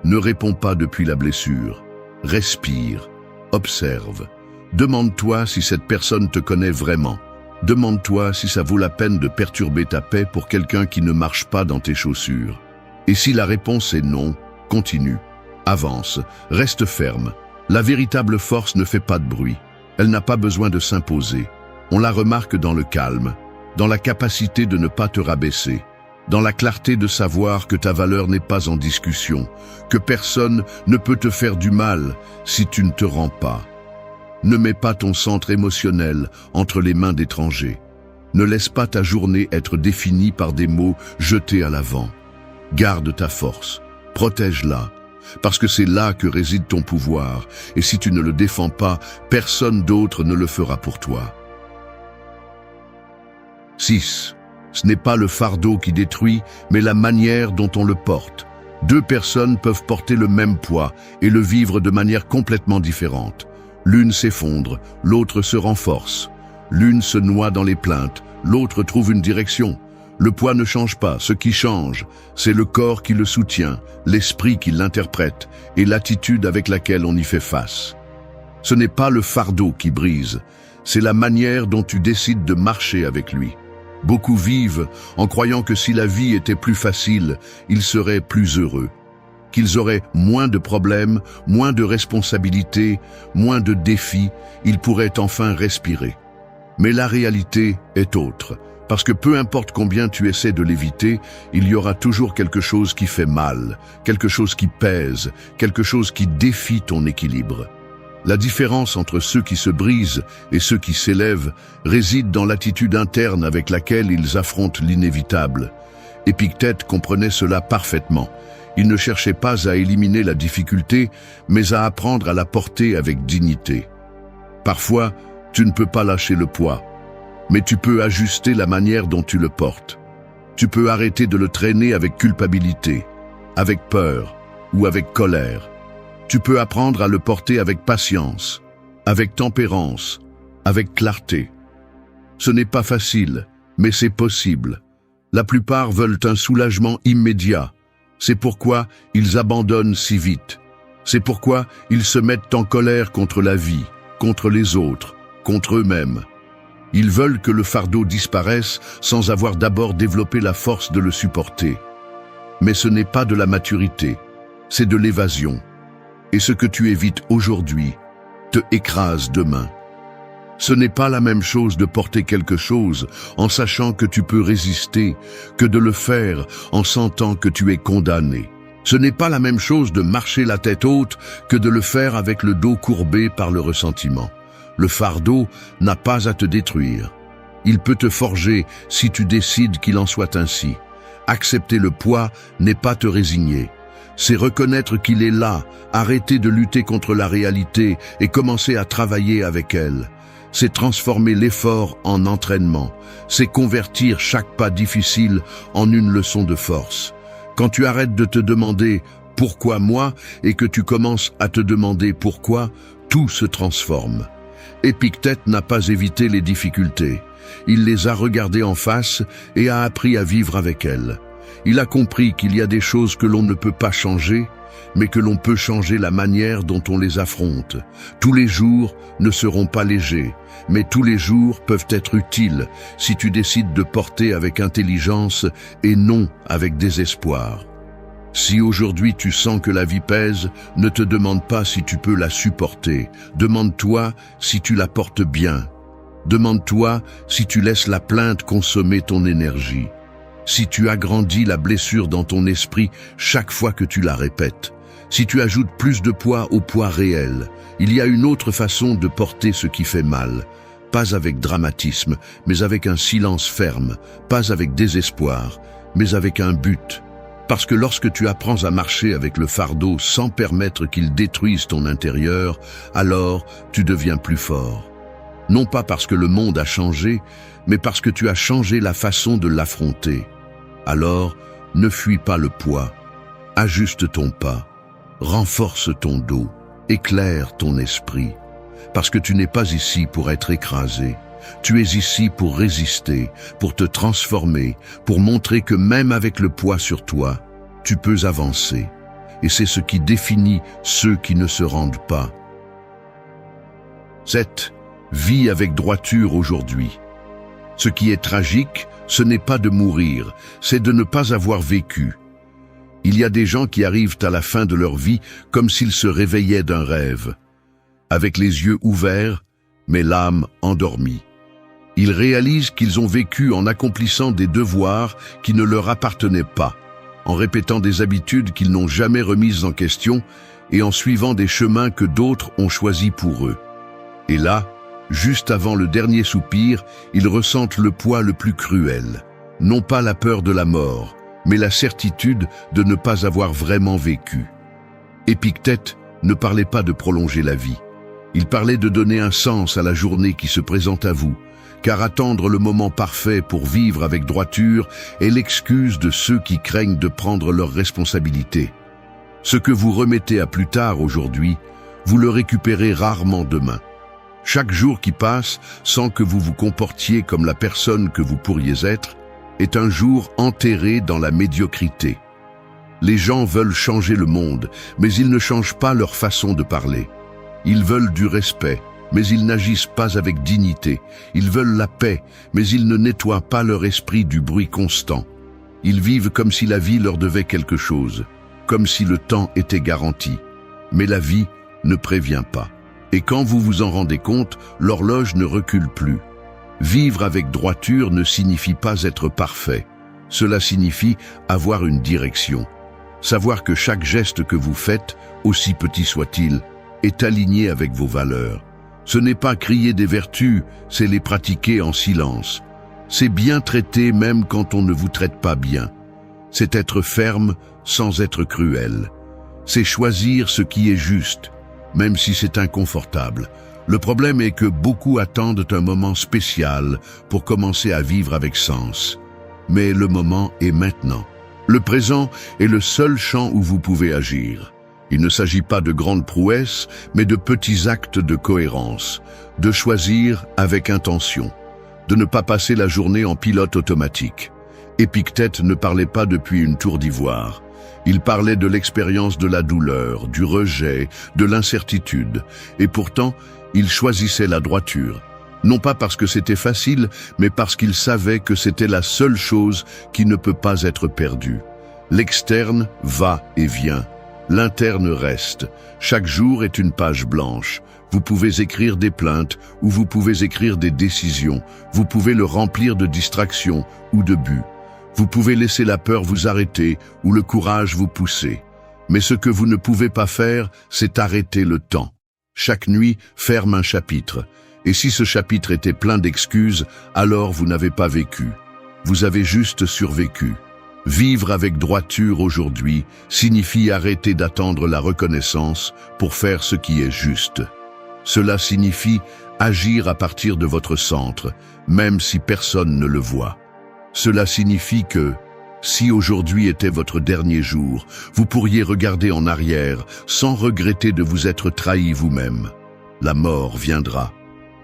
ne réponds pas depuis la blessure. Respire, observe. Demande-toi si cette personne te connaît vraiment. Demande-toi si ça vaut la peine de perturber ta paix pour quelqu'un qui ne marche pas dans tes chaussures. Et si la réponse est non, continue, avance, reste ferme. La véritable force ne fait pas de bruit. Elle n'a pas besoin de s'imposer. On la remarque dans le calme, dans la capacité de ne pas te rabaisser, dans la clarté de savoir que ta valeur n'est pas en discussion, que personne ne peut te faire du mal si tu ne te rends pas. Ne mets pas ton centre émotionnel entre les mains d'étrangers. Ne laisse pas ta journée être définie par des mots jetés à l'avant. Garde ta force, protège-la. parce que c'est là que réside ton pouvoir, et si tu ne le défends pas, personne d'autre ne le fera pour toi. 6. Ce n'est pas le fardeau qui détruit, mais la manière dont on le porte. 2 personnes peuvent porter le même poids et le vivre de manière complètement différente. L'une s'effondre, l'autre se renforce. L'une se noie dans les plaintes, l'autre trouve une direction. Le poids ne change pas, ce qui change, c'est le corps qui le soutient, l'esprit qui l'interprète et l'attitude avec laquelle on y fait face. Ce n'est pas le fardeau qui brise, c'est la manière dont tu décides de marcher avec lui. Beaucoup vivent en croyant que si la vie était plus facile, ils seraient plus heureux, qu'ils auraient moins de problèmes, moins de responsabilités, moins de défis, ils pourraient enfin respirer. Mais la réalité est autre. Parce que peu importe combien tu essaies de l'éviter, il y aura toujours quelque chose qui fait mal, quelque chose qui pèse, quelque chose qui défie ton équilibre. La différence entre ceux qui se brisent et ceux qui s'élèvent réside dans l'attitude interne avec laquelle ils affrontent l'inévitable. Épictète comprenait cela parfaitement. Il ne cherchait pas à éliminer la difficulté, mais à apprendre à la porter avec dignité. Parfois, tu ne peux pas lâcher le poids. Mais tu peux ajuster la manière dont tu le portes. Tu peux arrêter de le traîner avec culpabilité, avec peur ou avec colère. Tu peux apprendre à le porter avec patience, avec tempérance, avec clarté. Ce n'est pas facile, mais c'est possible. La plupart veulent un soulagement immédiat. C'est pourquoi ils abandonnent si vite. C'est pourquoi ils se mettent en colère contre la vie, contre les autres, contre eux-mêmes. Ils veulent que le fardeau disparaisse sans avoir d'abord développé la force de le supporter. Mais ce n'est pas de la maturité, c'est de l'évasion. Et ce que tu évites aujourd'hui te écrase demain. Ce n'est pas la même chose de porter quelque chose en sachant que tu peux résister, que de le faire en sentant que tu es condamné. Ce n'est pas la même chose de marcher la tête haute que de le faire avec le dos courbé par le ressentiment. Le fardeau n'a pas à te détruire. Il peut te forger si tu décides qu'il en soit ainsi. Accepter le poids n'est pas te résigner. C'est reconnaître qu'il est là, arrêter de lutter contre la réalité et commencer à travailler avec elle. C'est transformer l'effort en entraînement. C'est convertir chaque pas difficile en une leçon de force. Quand tu arrêtes de te demander « pourquoi moi ?» et que tu commences à te demander « pourquoi ?» tout se transforme. Épictète n'a pas évité les difficultés. Il les a regardées en face et a appris à vivre avec elles. Il a compris qu'il y a des choses que l'on ne peut pas changer, mais que l'on peut changer la manière dont on les affronte. Tous les jours ne seront pas légers, mais tous les jours peuvent être utiles si tu décides de porter avec intelligence et non avec désespoir. Si aujourd'hui tu sens que la vie pèse, ne te demande pas si tu peux la supporter. Demande-toi si tu la portes bien. Demande-toi si tu laisses la plainte consommer ton énergie. Si tu agrandis la blessure dans ton esprit chaque fois que tu la répètes. Si tu ajoutes plus de poids au poids réel. Il y a une autre façon de porter ce qui fait mal. Pas avec dramatisme, mais avec un silence ferme. Pas avec désespoir, mais avec un but. Parce que lorsque tu apprends à marcher avec le fardeau sans permettre qu'il détruise ton intérieur, alors tu deviens plus fort. Non pas parce que le monde a changé, mais parce que tu as changé la façon de l'affronter. Alors, ne fuis pas le poids, ajuste ton pas, renforce ton dos, éclaire ton esprit. Parce que tu n'es pas ici pour être écrasé. Tu es ici pour résister, pour te transformer, pour montrer que même avec le poids sur toi, tu peux avancer. Et c'est ce qui définit ceux qui ne se rendent pas. 7. Vis avec droiture aujourd'hui. Ce qui est tragique, ce n'est pas de mourir, c'est de ne pas avoir vécu. Il y a des gens qui arrivent à la fin de leur vie comme s'ils se réveillaient d'un rêve, avec les yeux ouverts, mais l'âme endormie. Ils réalisent qu'ils ont vécu en accomplissant des devoirs qui ne leur appartenaient pas, en répétant des habitudes qu'ils n'ont jamais remises en question et en suivant des chemins que d'autres ont choisis pour eux. Et là, juste avant le dernier soupir, ils ressentent le poids le plus cruel. Non pas la peur de la mort, mais la certitude de ne pas avoir vraiment vécu. Épictète ne parlait pas de prolonger la vie. Il parlait de donner un sens à la journée qui se présente à vous, car attendre le moment parfait pour vivre avec droiture est l'excuse de ceux qui craignent de prendre leurs responsabilités. Ce que vous remettez à plus tard aujourd'hui, vous le récupérez rarement demain. Chaque jour qui passe sans que vous vous comportiez comme la personne que vous pourriez être est un jour enterré dans la médiocrité. Les gens veulent changer le monde, mais ils ne changent pas leur façon de parler. Ils veulent du respect, mais ils n'agissent pas avec dignité. Ils veulent la paix, mais ils ne nettoient pas leur esprit du bruit constant. Ils vivent comme si la vie leur devait quelque chose, comme si le temps était garanti. Mais la vie ne prévient pas. Et quand vous vous en rendez compte, l'horloge ne recule plus. Vivre avec droiture ne signifie pas être parfait. Cela signifie avoir une direction. Savoir que chaque geste que vous faites, aussi petit soit-il, est aligné avec vos valeurs. Ce n'est pas crier des vertus, c'est les pratiquer en silence. C'est bien traiter même quand on ne vous traite pas bien. C'est être ferme sans être cruel. C'est choisir ce qui est juste, même si c'est inconfortable. Le problème est que beaucoup attendent un moment spécial pour commencer à vivre avec sens. Mais le moment est maintenant. Le présent est le seul champ où vous pouvez agir. Il ne s'agit pas de grandes prouesses, mais de petits actes de cohérence, de choisir avec intention, de ne pas passer la journée en pilote automatique. Épictète ne parlait pas depuis une tour d'ivoire. Il parlait de l'expérience de la douleur, du rejet, de l'incertitude, et pourtant, il choisissait la droiture. Non pas parce que c'était facile, mais parce qu'il savait que c'était la seule chose qui ne peut pas être perdue. L'externe va et vient. L'interne reste. Chaque jour est une page blanche. Vous pouvez écrire des plaintes ou vous pouvez écrire des décisions. Vous pouvez le remplir de distractions ou de buts. Vous pouvez laisser la peur vous arrêter ou le courage vous pousser. Mais ce que vous ne pouvez pas faire, c'est arrêter le temps. Chaque nuit ferme un chapitre. Et si ce chapitre était plein d'excuses, alors vous n'avez pas vécu. Vous avez juste survécu. Vivre avec droiture aujourd'hui signifie arrêter d'attendre la reconnaissance pour faire ce qui est juste. Cela signifie agir à partir de votre centre, même si personne ne le voit. Cela signifie que, si aujourd'hui était votre dernier jour, vous pourriez regarder en arrière sans regretter de vous être trahi vous-même. La mort viendra.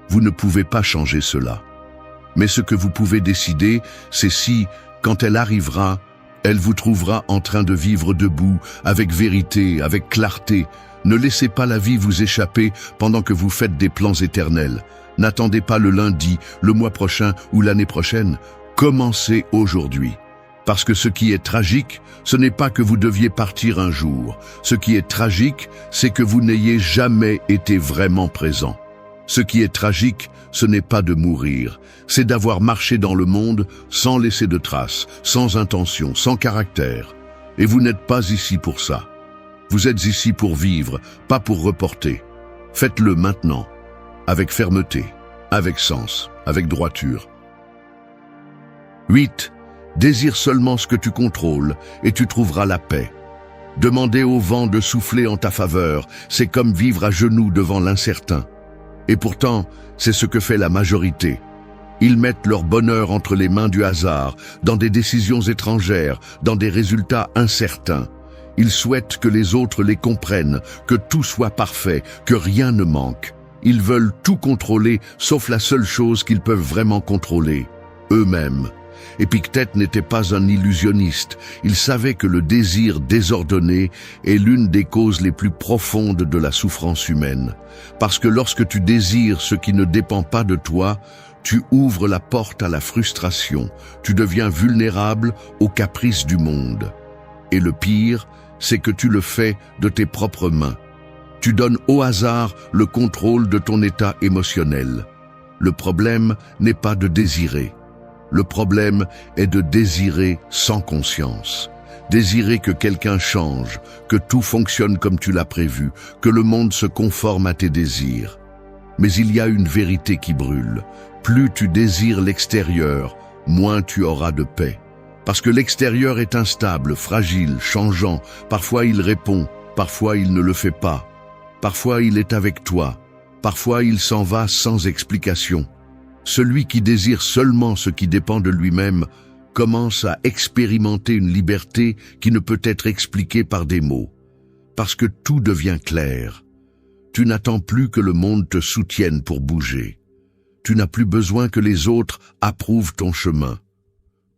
Vous ne pouvez pas changer cela. Mais ce que vous pouvez décider, c'est si, quand elle arrivera, elle vous trouvera en train de vivre debout, avec vérité, avec clarté. Ne laissez pas la vie vous échapper pendant que vous faites des plans éternels. N'attendez pas le lundi, le mois prochain ou l'année prochaine. Commencez aujourd'hui. Parce que ce qui est tragique, ce n'est pas que vous deviez partir un jour. Ce qui est tragique, c'est que vous n'ayez jamais été vraiment présent. Ce qui est tragique, ce n'est pas de mourir, c'est d'avoir marché dans le monde sans laisser de traces, sans intention, sans caractère. Et vous n'êtes pas ici pour ça. Vous êtes ici pour vivre, pas pour reporter. Faites-le maintenant, avec fermeté, avec sens, avec droiture. 8. Désire seulement ce que tu contrôles et tu trouveras la paix. Demander au vent de souffler en ta faveur, c'est comme vivre à genoux devant l'incertain. Et pourtant, c'est ce que fait la majorité. Ils mettent leur bonheur entre les mains du hasard, dans des décisions étrangères, dans des résultats incertains. Ils souhaitent que les autres les comprennent, que tout soit parfait, que rien ne manque. Ils veulent tout contrôler, sauf la seule chose qu'ils peuvent vraiment contrôler, eux-mêmes. Épictète n'était pas un illusionniste. Il savait que le désir désordonné est l'une des causes les plus profondes de la souffrance humaine. Parce que lorsque tu désires ce qui ne dépend pas de toi, tu ouvres la porte à la frustration. Tu deviens vulnérable aux caprices du monde. Et le pire, c'est que tu le fais de tes propres mains. Tu donnes au hasard le contrôle de ton état émotionnel. Le problème n'est pas de désirer. Le problème est de désirer sans conscience. Désirer que quelqu'un change, que tout fonctionne comme tu l'as prévu, que le monde se conforme à tes désirs. Mais il y a une vérité qui brûle. Plus tu désires l'extérieur, moins tu auras de paix. Parce que l'extérieur est instable, fragile, changeant. Parfois il répond, Parfois il ne le fait pas. Parfois il est avec toi. Parfois il s'en va sans explication. Celui qui désire seulement ce qui dépend de lui-même commence à expérimenter une liberté qui ne peut être expliquée par des mots. Parce que tout devient clair. Tu n'attends plus que le monde te soutienne pour bouger. Tu n'as plus besoin que les autres approuvent ton chemin.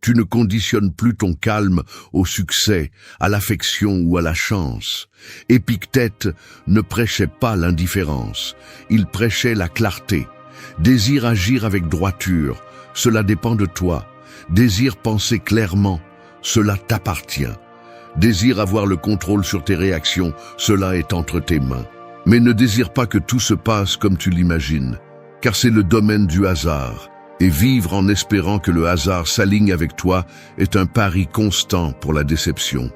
Tu ne conditionnes plus ton calme au succès, à l'affection ou à la chance. Épictète ne prêchait pas l'indifférence, il prêchait la clarté. Désire agir avec droiture, cela dépend de toi. Désire penser clairement, cela t'appartient. Désire avoir le contrôle sur tes réactions, cela est entre tes mains. Mais ne désire pas que tout se passe comme tu l'imagines, car c'est le domaine du hasard. Et vivre en espérant que le hasard s'aligne avec toi est un pari constant pour la déception.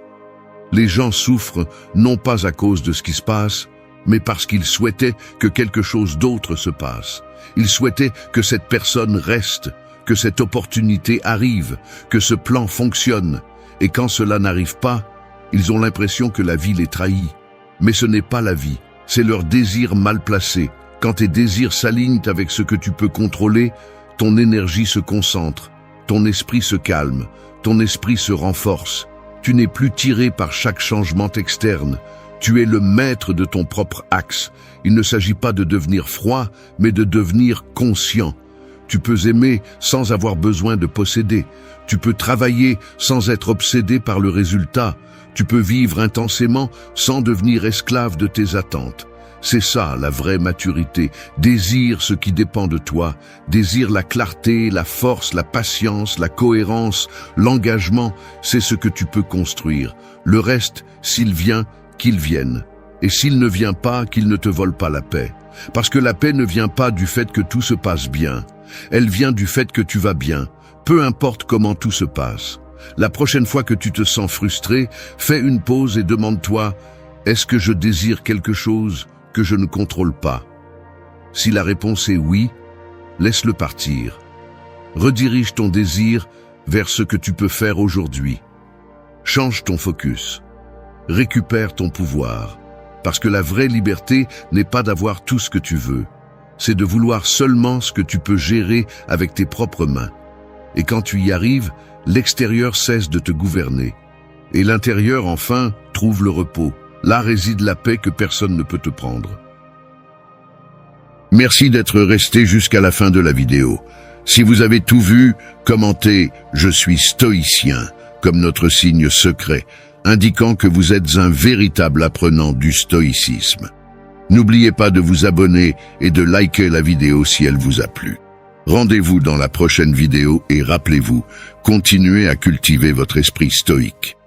Les gens souffrent non pas à cause de ce qui se passe, mais parce qu'ils souhaitaient que quelque chose d'autre se passe. Ils souhaitaient que cette personne reste, que cette opportunité arrive, que ce plan fonctionne. Et quand cela n'arrive pas, ils ont l'impression que la vie les trahit. Mais ce n'est pas la vie, c'est leur désir mal placé. Quand tes désirs s'alignent avec ce que tu peux contrôler, ton énergie se concentre, ton esprit se calme, ton esprit se renforce. Tu n'es plus tiré par chaque changement externe. Tu es le maître de ton propre axe. Il ne s'agit pas de devenir froid, mais de devenir conscient. Tu peux aimer sans avoir besoin de posséder. Tu peux travailler sans être obsédé par le résultat. Tu peux vivre intensément sans devenir esclave de tes attentes. C'est ça la vraie maturité. Désire ce qui dépend de toi. Désire la clarté, la force, la patience, la cohérence, l'engagement. C'est ce que tu peux construire. Le reste, s'il vient, qu'il vienne. Et s'il ne vient pas, qu'il ne te vole pas la paix. Parce que la paix ne vient pas du fait que tout se passe bien. Elle vient du fait que tu vas bien. Peu importe comment tout se passe. La prochaine fois que tu te sens frustré, fais une pause et demande-toi, est-ce que je désire quelque chose que je ne contrôle pas? Si la réponse est oui, laisse-le partir. Redirige ton désir vers ce que tu peux faire aujourd'hui. Change ton focus. Récupère ton pouvoir. Parce que la vraie liberté n'est pas d'avoir tout ce que tu veux. C'est de vouloir seulement ce que tu peux gérer avec tes propres mains. Et quand tu y arrives, l'extérieur cesse de te gouverner. Et l'intérieur, enfin, trouve le repos. Là réside la paix que personne ne peut te prendre. Merci d'être resté jusqu'à la fin de la vidéo. Si vous avez tout vu, commentez « Je suis stoïcien » comme notre signe secret, indiquant que vous êtes un véritable apprenant du stoïcisme. N'oubliez pas de vous abonner et de liker la vidéo si elle vous a plu. Rendez-vous dans la prochaine vidéo et rappelez-vous, continuez à cultiver votre esprit stoïque.